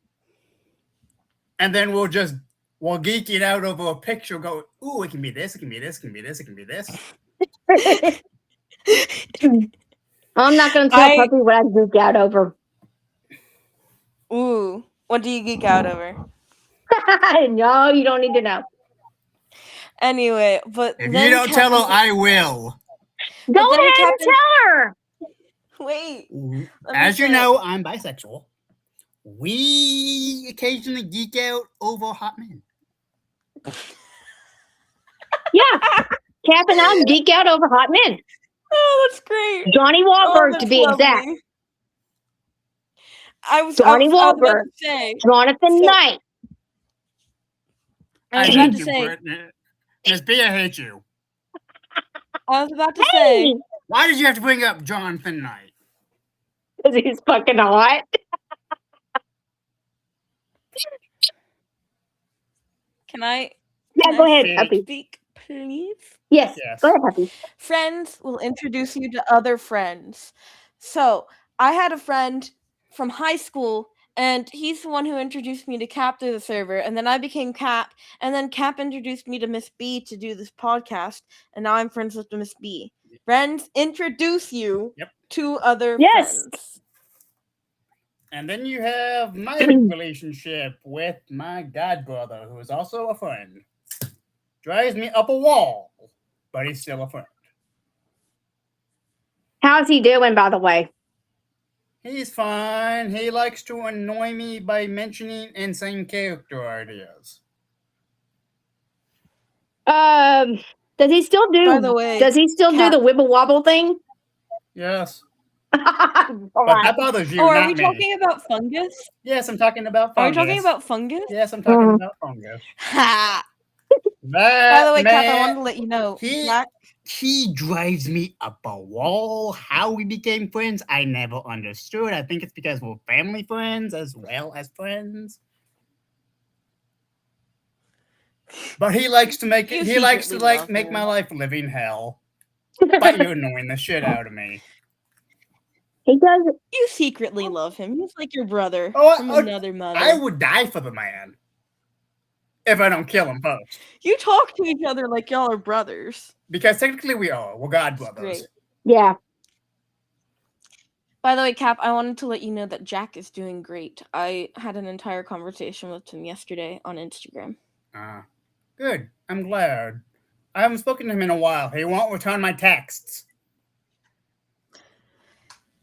Speaker 1: and then we'll geek it out over a picture, go, ooh, it can be this, it can be this, it can be this, it can be this.
Speaker 3: I'm not going to tell Puppy what I geek out over.
Speaker 2: Ooh, what do you geek out over?
Speaker 3: No, you don't need to know.
Speaker 2: Anyway, but
Speaker 1: if you don't tell her, I will.
Speaker 3: Go ahead and tell her.
Speaker 2: Wait.
Speaker 1: As you know, I'm bisexual. We occasionally geek out over hot men.
Speaker 3: Yeah. Cap and I geek out over hot men.
Speaker 2: Oh, that's great.
Speaker 3: Johnny Wahlberg, to be exact. Johnny Wahlberg. Jonathan Knight.
Speaker 2: I was about to say.
Speaker 1: Miss B, I hate you.
Speaker 2: I was about to say.
Speaker 1: Why did you have to bring up Jonathan Knight?
Speaker 3: Because he's fucking hot.
Speaker 2: Can I?
Speaker 3: Yeah, go ahead, Puppy.
Speaker 2: Speak, please?
Speaker 3: Yes. Go ahead, Puppy.
Speaker 2: Friends will introduce you to other friends. So, I had a friend from high school, and he's the one who introduced me to Cap through the server, and then I became Cap, and then Cap introduced me to Miss B to do this podcast, and now I'm friends with Miss B. Friends introduce you to other friends.
Speaker 1: And then you have my relationship with my godbrother, who is also a friend. Drives me up a wall, but he's still a friend.
Speaker 3: How's he doing, by the way?
Speaker 1: He's fine. He likes to annoy me by mentioning insane character ideas.
Speaker 3: Does he still do?
Speaker 2: By the way,
Speaker 3: does he still do the wibble wobble thing?
Speaker 1: Yes. But that bothers you,
Speaker 2: are
Speaker 1: not
Speaker 2: we
Speaker 1: me.
Speaker 2: talking about fungus?
Speaker 1: Yes, I'm talking about fungus.
Speaker 2: Are we talking about fungus?
Speaker 1: Yes, I'm talking about fungus.
Speaker 2: Ha! By the way, Cap, I wanted to let you know.
Speaker 1: He drives me up a wall. How we became friends, I never understood. I think it's because we're family friends as well as friends. But he likes to make it. He likes to make my life a living hell. But you're annoying the shit out of me.
Speaker 3: He does.
Speaker 2: You secretly love him. He's like your brother from another mother.
Speaker 1: I would die for the man if I don't kill him first.
Speaker 2: You talk to each other like y'all are brothers.
Speaker 1: Because technically we are. We're god brothers.
Speaker 2: Great.
Speaker 3: Yeah.
Speaker 2: By the way, Cap, I wanted to let you know that Jack is doing great. I had an entire conversation with him yesterday on Instagram.
Speaker 1: Good. I'm glad. I haven't spoken to him in a while. He won't return my texts.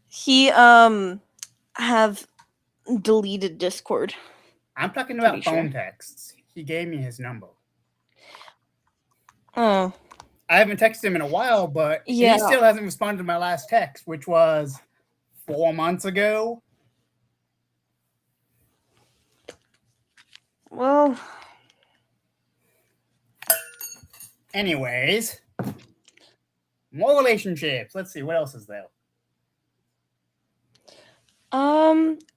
Speaker 2: He have deleted Discord.
Speaker 1: I'm talking about phone texts. He gave me his number.
Speaker 2: Oh.
Speaker 1: I haven't texted him in a while, but he still hasn't responded to my last text, which was 4 months ago.
Speaker 2: Well.
Speaker 1: Anyways. More relationships. Let's see, what else is there?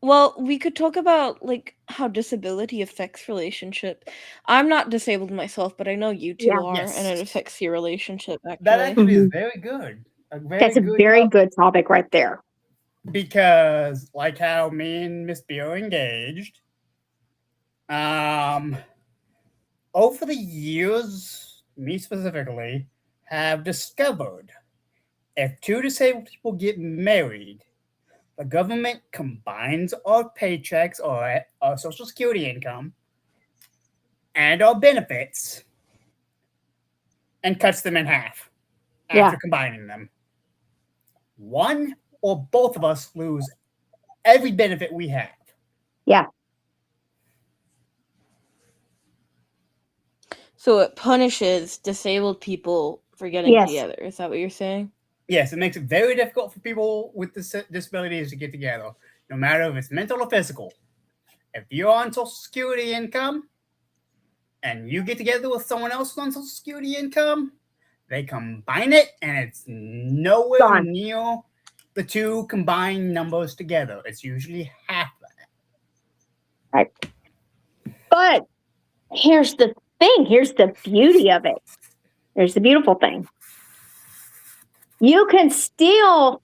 Speaker 2: Well, we could talk about like how disability affects relationship. I'm not disabled myself, but I know you two
Speaker 3: Yeah.
Speaker 2: are, and it
Speaker 1: Yes.
Speaker 2: affects your relationship
Speaker 1: That
Speaker 2: actually.
Speaker 1: actually is
Speaker 3: Mhm.
Speaker 1: very good. A very
Speaker 3: That's a
Speaker 1: good
Speaker 3: very
Speaker 1: topic.
Speaker 3: good topic right there.
Speaker 1: Because like how me and Miss B are engaged, um, over the years, me specifically, have discovered if two disabled people get married, the government combines our paychecks or our social security income and our benefits and cuts them in half
Speaker 3: Yeah.
Speaker 1: after combining them. One or both of us lose every benefit we have.
Speaker 3: Yeah.
Speaker 2: So it punishes disabled people for getting
Speaker 3: Yes.
Speaker 2: together. Is that what you're saying?
Speaker 1: Yes, it makes it very difficult for people with disabilities to get together, no matter if it's mental or physical. If you're on Social Security income and you get together with someone else on Social Security income, they combine it and it's nowhere
Speaker 3: Gone.
Speaker 1: near the two combined numbers together. It's usually half that.
Speaker 3: Right. But here's the thing. Here's the beauty of it. Here's the beautiful thing. You can still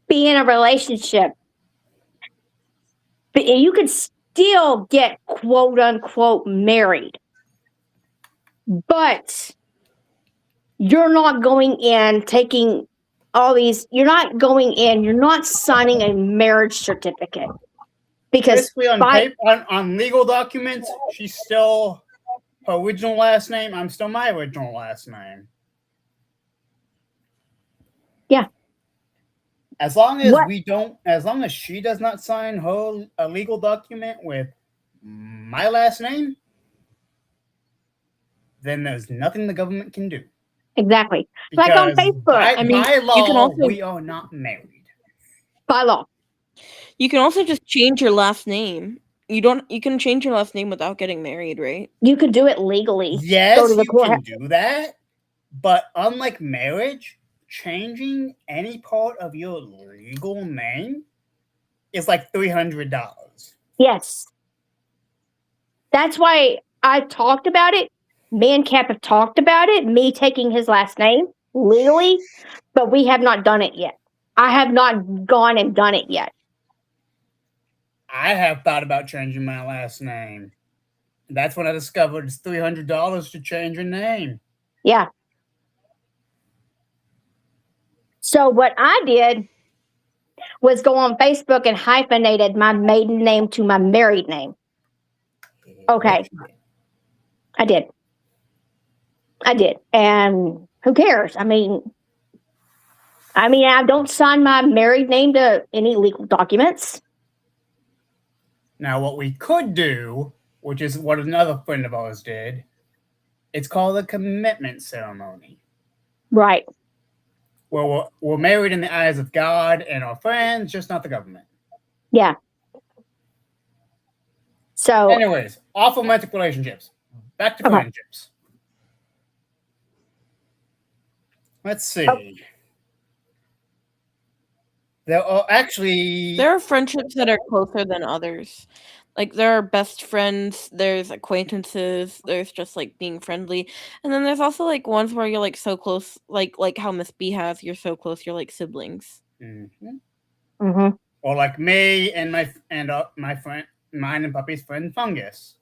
Speaker 3: be in a relationship, but you can still get quote unquote married. But you're not going in taking all these, you're not going in, you're not signing a marriage certificate. Because
Speaker 1: Basically, on
Speaker 3: by
Speaker 1: paper, on legal documents, she's still her original last name. I'm still my original last name.
Speaker 3: yeah,
Speaker 1: As long as
Speaker 3: what
Speaker 1: we don't, as long as she does not sign her a legal document with my last name, then there's nothing the government can do.
Speaker 3: exactly? Like on
Speaker 1: Because
Speaker 3: Facebook,
Speaker 2: I mean,
Speaker 1: by
Speaker 2: you can
Speaker 1: law,
Speaker 2: also
Speaker 1: we are not married.
Speaker 3: by law.
Speaker 2: just change your last name. You can change your last name without getting married, right?
Speaker 3: You could do it legally. Go to
Speaker 1: Yes,
Speaker 3: the
Speaker 1: you can
Speaker 3: courthouse.
Speaker 1: do that, but unlike marriage, changing any part of your legal name is like $300.
Speaker 3: Yes. That's why I talked about it. Me and Cap have talked about it, me taking his last name legally, but we have not done it yet. I have not gone and done it yet.
Speaker 1: I have thought about changing my last name. That's when I discovered it's $300 to change your name.
Speaker 3: Yeah. So what I did was go on Facebook and hyphenated my maiden name to my married name. Okay,
Speaker 1: Yes, you did.
Speaker 3: I did. I did. And who cares? I don't sign my married name to any legal documents.
Speaker 1: Now, what we could do, which is what another friend of ours did, it's called a commitment ceremony,
Speaker 3: Right.
Speaker 1: where we're married in the eyes of God and our friends, just not the government.
Speaker 3: Yeah. So,
Speaker 1: Anyways, off romantic relationships. Back to
Speaker 3: okay.
Speaker 1: friendships. Let's
Speaker 3: Oh,
Speaker 1: see. There are actually
Speaker 2: There are friendships that are closer than others. Like there are best friends, there's acquaintances, there's just like being friendly. And then there's also like ones where you're like so close, like how Miss B has, you're so close, you're like siblings.
Speaker 1: mhm.
Speaker 3: mhm.
Speaker 1: Or like me and my friend, mine and Puppy's friend Fungus.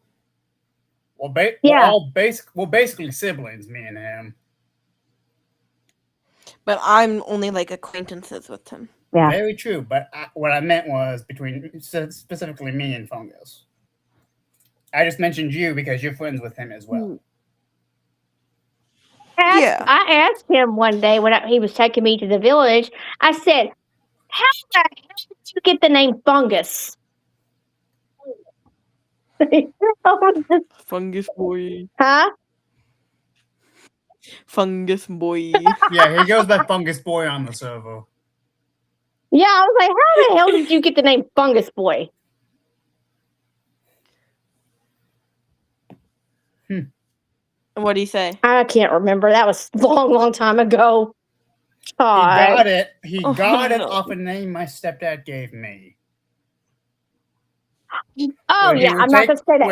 Speaker 3: Yeah.
Speaker 1: We're basically siblings, me and him.
Speaker 2: But I'm only like acquaintances with him.
Speaker 3: Yeah.
Speaker 1: Very true, but what I meant was between specifically me and Fungus. I just mentioned you because you're friends with him as well.
Speaker 2: Yeah.
Speaker 3: I asked him one day when he was taking me to the village, I said, how the hell did you get the name Fungus?
Speaker 2: Fungus boy.
Speaker 3: Huh?
Speaker 2: Fungus boy.
Speaker 1: Yeah, he goes by Fungus Boy on the server.
Speaker 3: Yeah, I was like, how the hell did you get the name Fungus Boy?
Speaker 2: What do you say?
Speaker 3: I can't remember. That was a long, long time ago.
Speaker 1: He
Speaker 3: God.
Speaker 1: got it. He
Speaker 2: Oh
Speaker 1: got it
Speaker 2: no.
Speaker 1: off a name my stepdad gave me.
Speaker 3: Oh yeah, I'm not gonna say that name.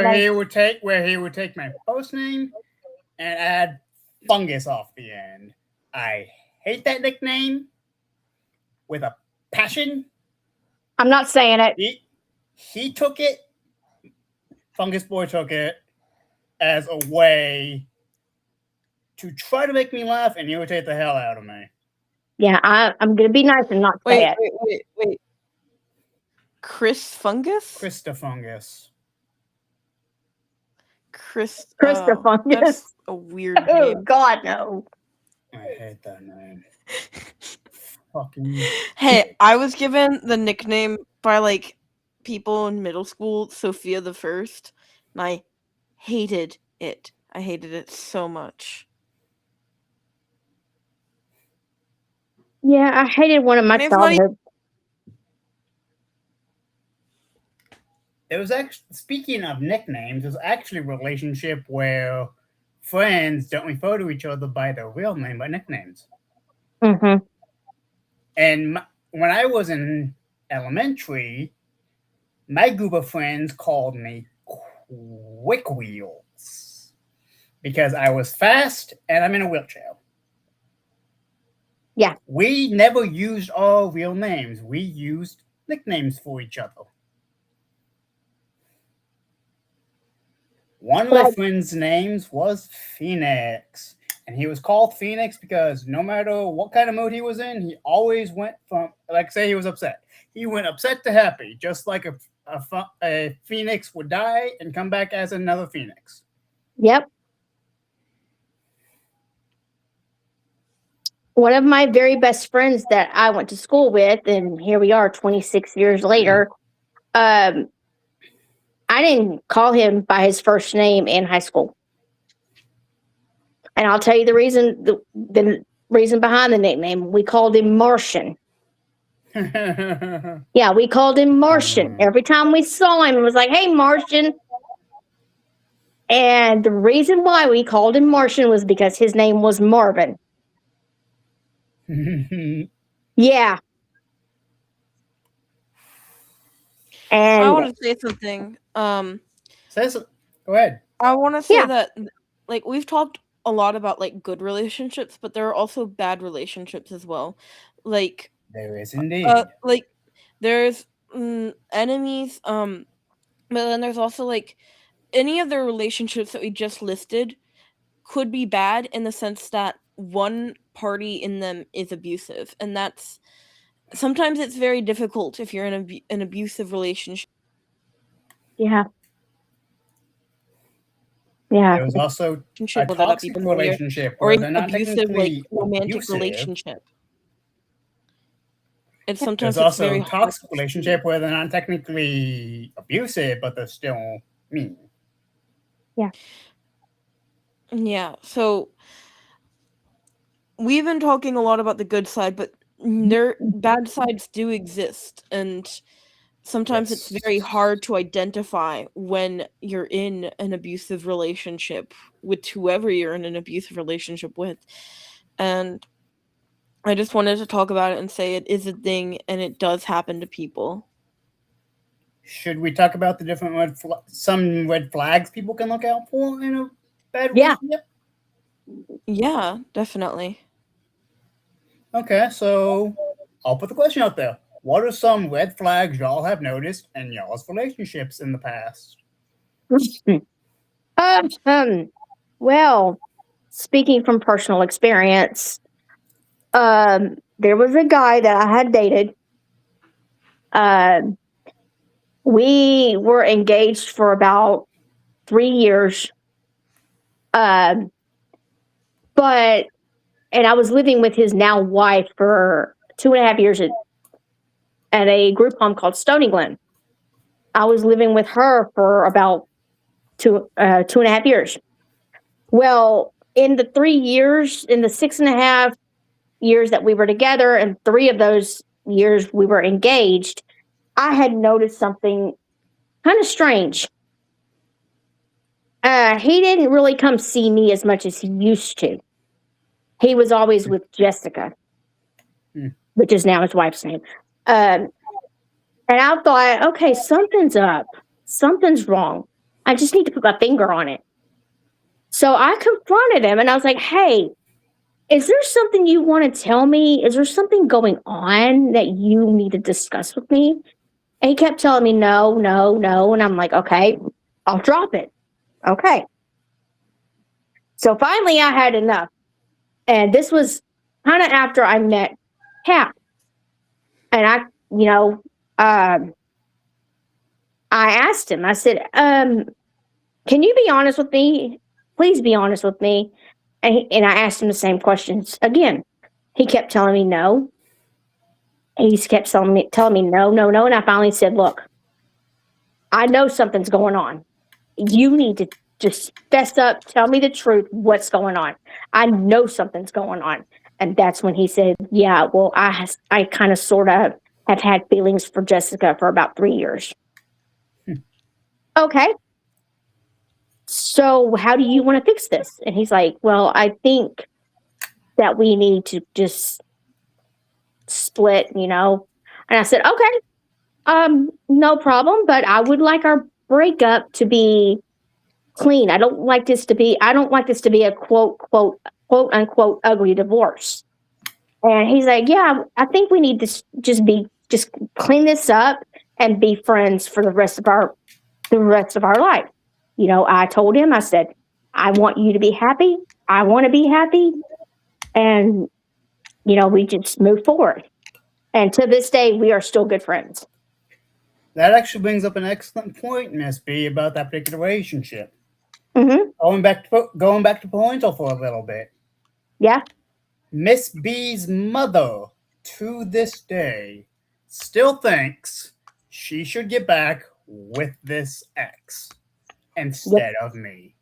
Speaker 1: Where he would take my post name and add fungus off the end. I hate that nickname with a passion.
Speaker 3: I'm not saying it.
Speaker 1: He took it. Fungus Boy took it as a way to try to make me laugh and irritate the hell out of me.
Speaker 3: Yeah, I'm gonna be nice and not say it.
Speaker 2: Wait. Chris Fungus?
Speaker 1: Krista Fungus.
Speaker 2: Chris.
Speaker 3: Krista Fungus.
Speaker 2: That's a weird
Speaker 3: Oh
Speaker 2: name.
Speaker 3: God, no.
Speaker 1: I hate that name. Fucking.
Speaker 2: Hey, I was given the nickname by like people in middle school, Sophia the First, and I hated it. I hated it so much.
Speaker 3: Yeah, I hated one of my childhood.
Speaker 1: It was actually, speaking of nicknames, it was actually a relationship where friends don't refer to each other by their real name but nicknames.
Speaker 3: Mm-hmm.
Speaker 1: And when I was in elementary, my group of friends called me Quick Wheels because I was fast and I'm in a wheelchair.
Speaker 3: Yeah.
Speaker 1: We never used our real names. We used nicknames for each other. One of my friends' names was Phoenix. And he was called Phoenix because no matter what kind of mood he was in, he always went from, like, say he was upset. He went upset to happy, just like a phoenix would die and come back as another phoenix.
Speaker 3: Yep. One of my very best friends that I went to school with, and here we are 26 years later, I didn't call him by his first name in high school. And I'll tell you the reason, the reason behind the nickname. We called him Martian. Yeah, we called him Martian. Every time we saw him, it was like, hey, Martian. And the reason why we called him Martian was because his name was Marvin. Yeah. And
Speaker 2: I want to say something.
Speaker 1: Go ahead.
Speaker 2: I want to say that, like, we've talked a lot about like good relationships, but there are also bad relationships as well. Like,
Speaker 1: there is indeed.
Speaker 2: Like, there's enemies. But then there's also like any of the relationships that we just listed could be bad in the sense that one party in them is abusive, and that's sometimes it's very difficult if you're in an abusive relationship.
Speaker 3: Yeah. Yeah.
Speaker 1: There was also a toxic relationship
Speaker 2: or
Speaker 1: where
Speaker 2: an
Speaker 1: they're not
Speaker 2: abusive, like, romantic
Speaker 1: abusive.
Speaker 2: relationship. It's sometimes
Speaker 1: There's also
Speaker 2: very
Speaker 1: a toxic relationship where they're not technically abusive, but they're still mean.
Speaker 3: Yeah.
Speaker 2: Yeah. So we've been talking a lot about the good side, but their bad sides do exist, and sometimes it's very hard to identify when you're in an abusive relationship with whoever you're in an abusive relationship with. And I just wanted to talk about it and say it is a thing and it does happen to people.
Speaker 1: Should we talk about the different some red flags people can look out for in a bad relationship?
Speaker 2: Yeah, definitely.
Speaker 1: Okay, so I'll put the question out there. What are some red flags y'all have noticed in y'all's relationships in the past?
Speaker 3: Well, speaking from personal experience, there was a guy that I had dated. We were engaged for about 3 years. And I was living with his now wife for 2.5 years at a group home called Stony Glen. I was living with her for about 2.5 years. Well, in the 3 years, in the 6.5 years that we were together, and 3 of those years we were engaged, I had noticed something kind of strange. He didn't really come see me as much as he used to. He was always with Jessica, which is now his wife's name. And I thought, okay, something's up. something's wrong. I just need to put my finger on it. So I confronted him and I was like, hey, is there something you want to tell me? Is there something going on that you need to discuss with me? And he kept telling me, no, no, no. And I'm like, okay, I'll drop it. Okay. So finally I had enough. And this was kind of after I met Kat. And I asked him, I said, can you be honest with me? Please be honest with me. And I asked him the same questions again. He kept telling me no. He kept telling me no, no, no. And I finally said, look, I know something's going on. You need to just fess up, tell me the truth, what's going on. I know something's going on. And that's when he said, yeah, well, I kind of sort of have had feelings for Jessica for about 3 years. Okay. So how do you want to fix this? And he's like, well, I think that we need to just split, And I said, okay, no problem, but I would like our breakup to be clean. I don't like this to be a quote unquote ugly divorce. And he's like, yeah, I think we need to just clean this up and be friends for the rest of our life. I told him, I said, I want you to be happy. I want to be happy. And, we just move forward. And to this day, we are still good friends.
Speaker 1: That actually brings up an excellent point, Miss B, about that particular relationship.
Speaker 3: Mm-hmm.
Speaker 1: Going back to parental for a little bit.
Speaker 3: Yeah.
Speaker 1: Miss B's mother, to this day, still thinks she should get back with this ex instead of me.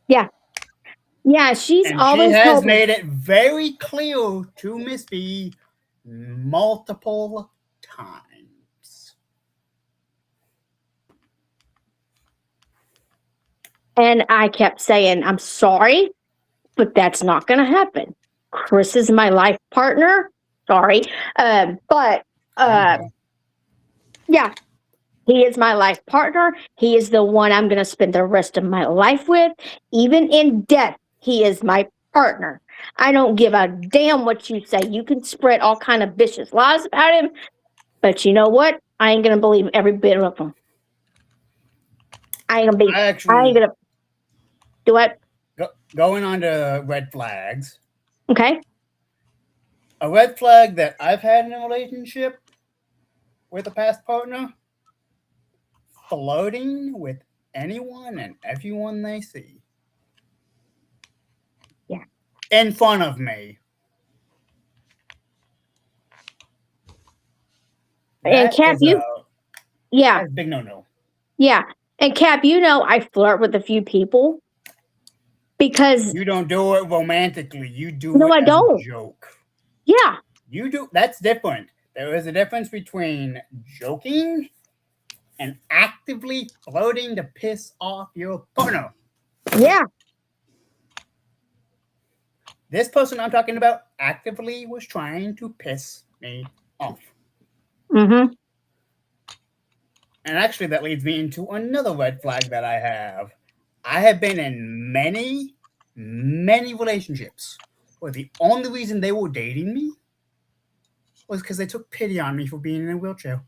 Speaker 3: Yeah. Yeah, she's
Speaker 1: And
Speaker 3: always
Speaker 1: she has
Speaker 3: told me.
Speaker 1: made it very clear to Miss B multiple times.
Speaker 3: And I kept saying, I'm sorry, but that's not going to happen. Chris is my life partner. Sorry. But yeah, he is my life partner. He is the one I'm going to spend the rest of my life with. Even in death, he is my partner. I don't give a damn what you say. You can spread all kind of vicious lies about him, but you know what? I ain't going to believe every bit of them. I ain't going to do what?
Speaker 1: Going on to red flags.
Speaker 3: Okay.
Speaker 1: A red flag that I've had in a relationship with a past partner: flirting with anyone and everyone they see.
Speaker 3: Yeah.
Speaker 1: In front of me.
Speaker 3: And Cap, yeah,
Speaker 1: that's a big no-no.
Speaker 3: Yeah. And Cap, I flirt with a few people because
Speaker 1: you don't do it romantically. You do
Speaker 3: no,
Speaker 1: it
Speaker 3: I
Speaker 1: as
Speaker 3: don't.
Speaker 1: a joke.
Speaker 3: Yeah.
Speaker 1: You do. That's different. There is a difference between joking and actively flirting to piss off your partner.
Speaker 3: Yeah.
Speaker 1: This person I'm talking about actively was trying to piss me off.
Speaker 3: Mm-hmm.
Speaker 1: And actually, that leads me into another red flag that I have. I have been in many, many relationships where the only reason they were dating me was because they took pity on me for being in a wheelchair.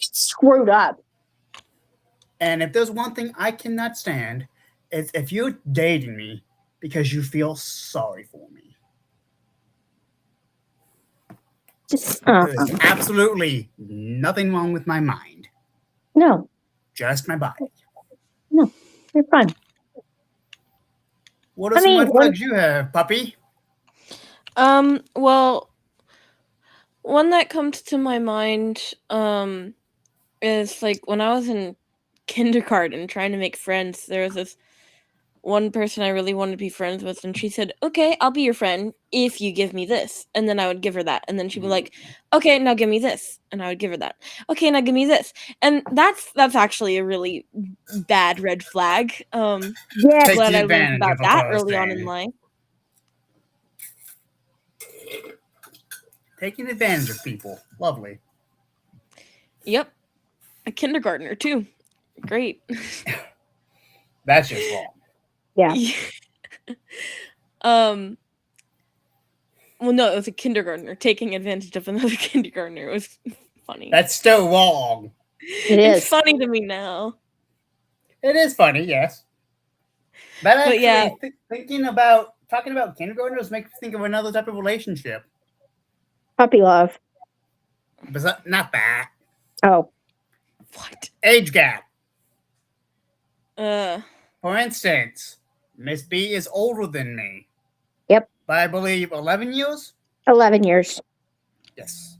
Speaker 3: Screwed up.
Speaker 1: And if there's one thing I cannot stand, it's if you're dating me because you feel sorry for me. There's absolutely nothing wrong with my mind.
Speaker 3: No.
Speaker 1: Just my body.
Speaker 3: No. You're fine.
Speaker 1: What are some red flags you have, puppy?
Speaker 2: Well, one that comes to my mind, is like when I was in kindergarten trying to make friends, there was this one person I really wanted to be friends with, and she said, okay, I'll be your friend if you give me this. And then I would give her that. And then she'd be like, okay, now give me this. And I would give her that. Okay, now give me this. And that's actually a really bad red flag.
Speaker 3: Yeah,
Speaker 2: glad I learned about that early on in life.
Speaker 1: Taking advantage of people. Lovely.
Speaker 2: Yep. A kindergartner too. Great.
Speaker 1: That's just wrong.
Speaker 3: Yeah.
Speaker 2: um well, no, it was a kindergartner taking advantage of another kindergartner. It was funny.
Speaker 1: That's still wrong.
Speaker 3: It
Speaker 2: It's
Speaker 3: is.
Speaker 2: funny to me now.
Speaker 1: It is funny, yes. But
Speaker 2: But yeah,
Speaker 1: actually, thinking about talking about kindergartners makes me think of another type of relationship.
Speaker 3: Puppy love.
Speaker 1: But not that.
Speaker 3: Oh.
Speaker 2: what?
Speaker 1: Age gap.
Speaker 2: Uh
Speaker 1: For instance, Miss B is older than me
Speaker 3: Yep.
Speaker 1: by I believe 11 years.
Speaker 3: 11 years.
Speaker 1: Yes.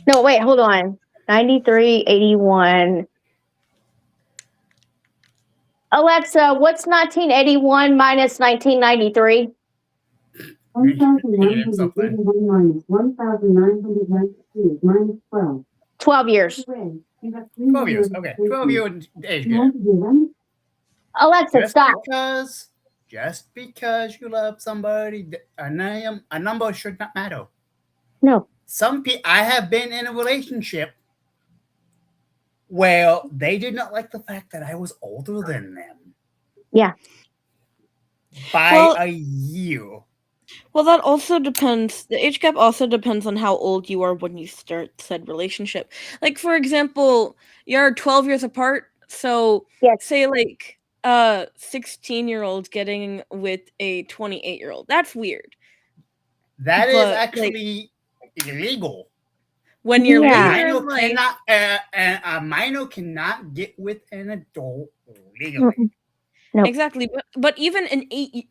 Speaker 3: No, wait, hold on. 93, 81. Alexa, what's 1981 minus 1993?
Speaker 1: Something.
Speaker 4: 1,981 minus 1,992 minus 12.
Speaker 3: 12 years.
Speaker 4: Hooray, you have 3
Speaker 1: 12
Speaker 4: more
Speaker 1: years.
Speaker 4: minutes
Speaker 1: Okay,
Speaker 4: to
Speaker 1: 12
Speaker 4: complete.
Speaker 1: year age
Speaker 4: You
Speaker 1: gap.
Speaker 4: want to do them?
Speaker 3: Alexa,
Speaker 1: Just
Speaker 3: stop.
Speaker 1: because you love somebody, a number should not matter.
Speaker 3: No.
Speaker 1: I have been in a relationship where they did not like the fact that I was older than them
Speaker 3: Yeah.
Speaker 1: by
Speaker 2: Well-
Speaker 1: a year.
Speaker 2: well, that also depends. The age gap also depends on how old you are when you start said relationship. Like for example, you're 12 years apart, so
Speaker 3: Yes.
Speaker 2: say like 16-year-old getting with a 28-year-old. That's weird.
Speaker 1: That is
Speaker 2: But, like,
Speaker 1: actually illegal.
Speaker 2: when you're
Speaker 3: Yeah.
Speaker 2: later in life,
Speaker 1: A minor cannot get with an adult legally.
Speaker 3: Nope.
Speaker 2: exactly. But even an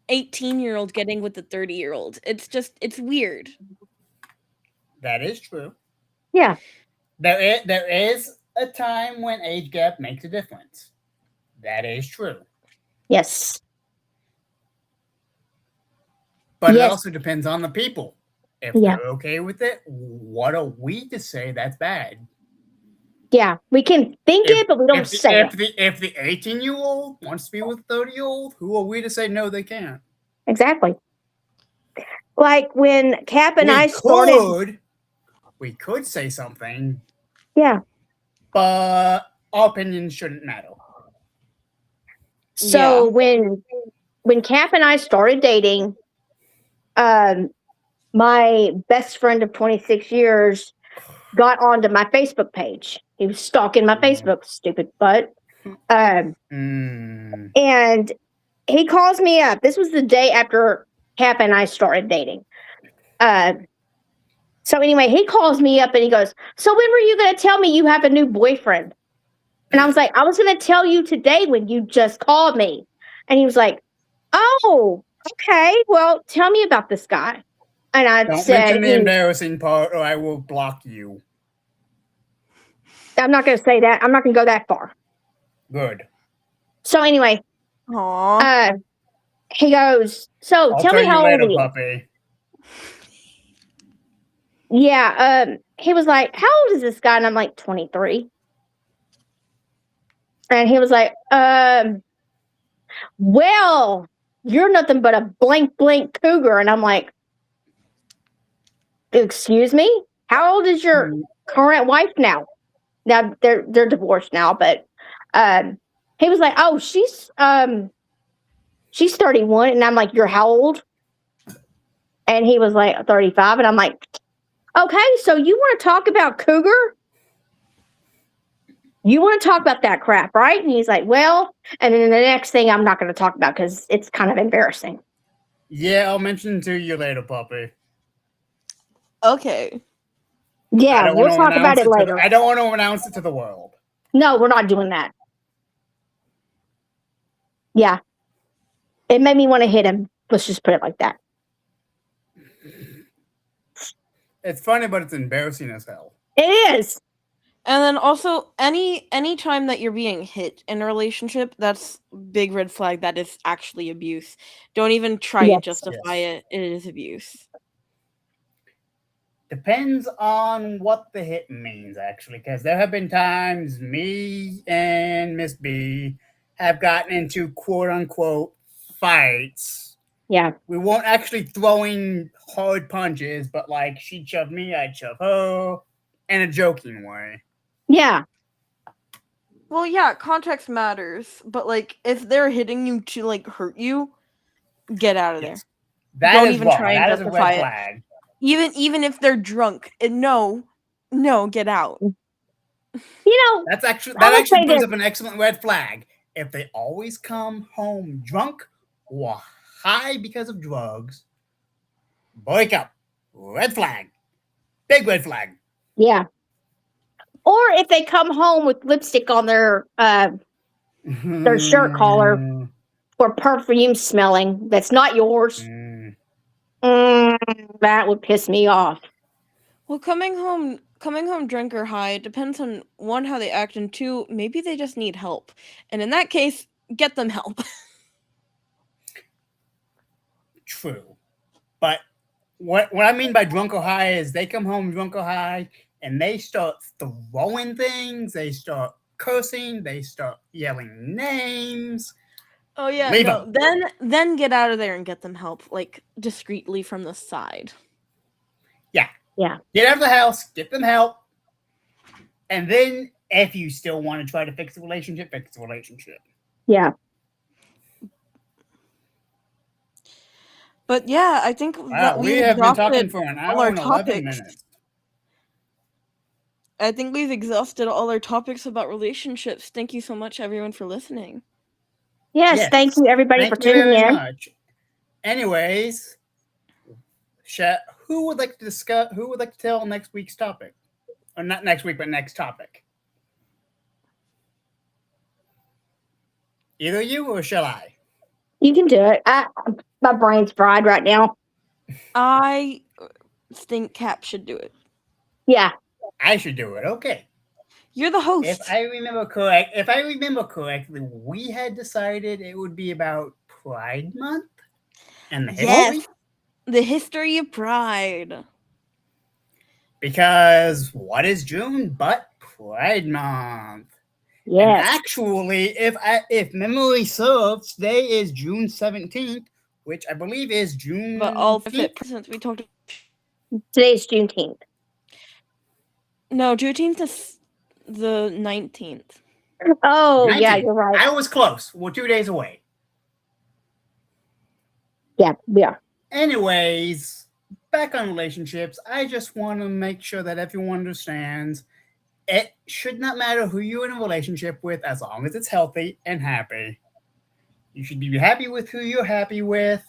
Speaker 2: 18-year-old getting with a 30-year-old, it's weird.
Speaker 1: That is true.
Speaker 3: Yeah.
Speaker 1: There is a time when age gap makes a difference. That is true.
Speaker 3: Yes.
Speaker 1: But it
Speaker 3: Yes.
Speaker 1: also depends on the people. If
Speaker 3: Yeah.
Speaker 1: they're okay with it, what are we to say that's bad?
Speaker 3: Yeah. We can think it, but we don't say it.
Speaker 1: If the 18-year-old wants to be with 30-year-old, who are we to say no they can't?
Speaker 3: Exactly. Like when Cap and I started.
Speaker 1: We could say something,
Speaker 3: Yeah.
Speaker 1: but our opinions shouldn't matter.
Speaker 3: So
Speaker 2: Yeah.
Speaker 3: when Cap and I started dating, my best friend of 26 years got onto my Facebook page. He was stalking my Facebook, stupid butt.
Speaker 1: Mm.
Speaker 3: And he calls me up. This was the day after Cap and I started dating. So anyway, he calls me up and he goes, "So when were you going to tell me you have a new boyfriend?" And I was like, "I was going to tell you today when you just called me." And he was like, "Oh, okay. Well, tell me about this guy." And I
Speaker 1: Don't
Speaker 3: said,
Speaker 1: mention the embarrassing part, or I will block you.
Speaker 3: "I'm not going to say that. I'm not going to go that far."
Speaker 1: Good.
Speaker 3: So anyway,
Speaker 2: Aw.
Speaker 3: he goes, "So
Speaker 1: I'll
Speaker 3: tell
Speaker 1: tell
Speaker 3: me
Speaker 1: you
Speaker 3: how old
Speaker 1: later,
Speaker 3: are you?"
Speaker 1: puppy.
Speaker 3: Yeah. He was like, "How old is this guy?" And I'm like, 23. And he was like, "Well, you're nothing but a blank blank cougar." And I'm like, "Excuse me? How old is your current wife now?" Now they're divorced now, but he was like, "Oh, she's 31." And I'm like, "You're how old?" And he was like, 35. And I'm like, "Okay, so you want to talk about cougar? You want to talk about that crap, right?" And he's like, "Well," and then the next thing I'm not going to talk about because it's kind of embarrassing.
Speaker 1: Yeah, I'll mention to you later, puppy.
Speaker 2: Okay.
Speaker 3: Yeah, we'll talk about it later.
Speaker 1: I don't want to announce it to the world.
Speaker 3: No, we're not doing that. Yeah. It made me want to hit him. Let's just put it like that.
Speaker 1: It's funny, but it's embarrassing as hell.
Speaker 3: It is.
Speaker 2: And then also any time that you're being hit in a relationship, that's big red flag. That is actually abuse. Don't even try
Speaker 3: Yes.
Speaker 2: to justify it. It is abuse.
Speaker 1: Depends on what the hit means, actually, because there have been times me and Miss B have gotten into quote unquote fights
Speaker 3: Yeah.
Speaker 1: We weren't actually throwing hard punches, but like she'd shove me, I'd shove her, in a joking way.
Speaker 3: Yeah.
Speaker 2: Well, yeah, context matters, but like if they're hitting you to like hurt you, get out of there.
Speaker 1: Yes. That
Speaker 2: Don't
Speaker 1: is
Speaker 2: even
Speaker 1: wrong.
Speaker 2: try and
Speaker 1: That is a red
Speaker 2: justify it.
Speaker 1: flag.
Speaker 2: Even if they're drunk, no, get out.
Speaker 1: That
Speaker 3: I would
Speaker 1: actually
Speaker 3: say
Speaker 1: brings
Speaker 3: this.
Speaker 1: up an excellent red flag. If they always come home drunk or high because of drugs, break up. Red flag. Big red flag.
Speaker 3: Yeah. Or if they come home with lipstick on their shirt collar or perfume smelling that's not yours, that would piss me off.
Speaker 2: Well, coming home drunk or high, it depends on one, how they act, and two, maybe they just need help. And in that case, get them help.
Speaker 1: True. But what I mean by drunk or high is they come home drunk or high and they start throwing things, they start cursing, they start yelling names.
Speaker 2: Oh yeah,
Speaker 1: Leave
Speaker 2: no.
Speaker 1: them.
Speaker 2: Then get out of there and get them help, like discreetly from the side.
Speaker 1: Yeah.
Speaker 3: Yeah.
Speaker 1: Get out of the house, get them help. And then if you still want to try to fix the relationship, fix the relationship.
Speaker 3: Yeah.
Speaker 2: But yeah, I think
Speaker 1: Wow,
Speaker 2: that
Speaker 1: we
Speaker 2: we've
Speaker 1: have been talking
Speaker 2: exhausted
Speaker 1: for an
Speaker 2: all
Speaker 1: hour
Speaker 2: our
Speaker 1: and 11
Speaker 2: topics.
Speaker 1: minutes.
Speaker 2: I think we've exhausted all our topics about relationships. Thank you so much, everyone, for listening.
Speaker 3: Yes. Thank you, everybody, for
Speaker 1: Thank you
Speaker 3: tuning
Speaker 1: very
Speaker 3: in.
Speaker 1: much. Anyways, who would like to discuss? Who would like to tell next week's topic, or not next week, but next topic? Either you or shall I?
Speaker 3: You can do it. My brain's fried right now.
Speaker 2: I think Cap should do it.
Speaker 3: Yeah.
Speaker 1: I should do it. Okay.
Speaker 2: You're the host.
Speaker 1: If I remember correctly, we had decided it would be about Pride Month and the history.
Speaker 2: Yes, the history of Pride.
Speaker 1: Because what is June but Pride Month? And
Speaker 3: Yes.
Speaker 1: actually, if memory serves, today is June 17th, which I believe is June.
Speaker 2: But all fit since we talked.
Speaker 3: Today's Juneteenth.
Speaker 2: No, Juneteenth is the 19th.
Speaker 3: Oh, yeah,
Speaker 1: 19th.
Speaker 3: you're right.
Speaker 1: I was close. We're 2 days away.
Speaker 3: Yeah, we are.
Speaker 1: Anyways, back on relationships, I just want to make sure that everyone understands it should not matter who you're in a relationship with as long as it's healthy and happy. You should be happy with who you're happy with.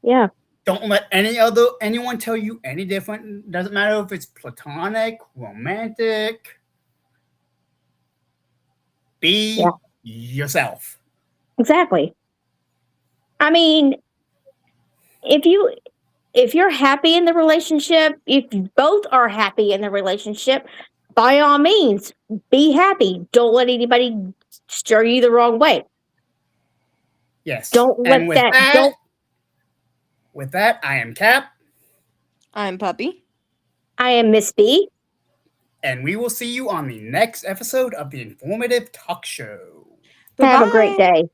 Speaker 3: Yeah.
Speaker 1: Don't let anyone tell you any different. Doesn't matter if it's platonic, romantic. Be yourself.
Speaker 3: Exactly. I mean, if you're happy in the relationship, if you both are happy in the relationship, by all means, be happy. Don't let anybody stir you the wrong way.
Speaker 1: Yes.
Speaker 3: Don't let
Speaker 1: And with
Speaker 3: that.
Speaker 1: with that, I am Cap.
Speaker 2: I'm Puppy.
Speaker 3: I am Miss B.
Speaker 1: And we will see you on the next episode of the Informative Talk Show.
Speaker 3: Have a great day.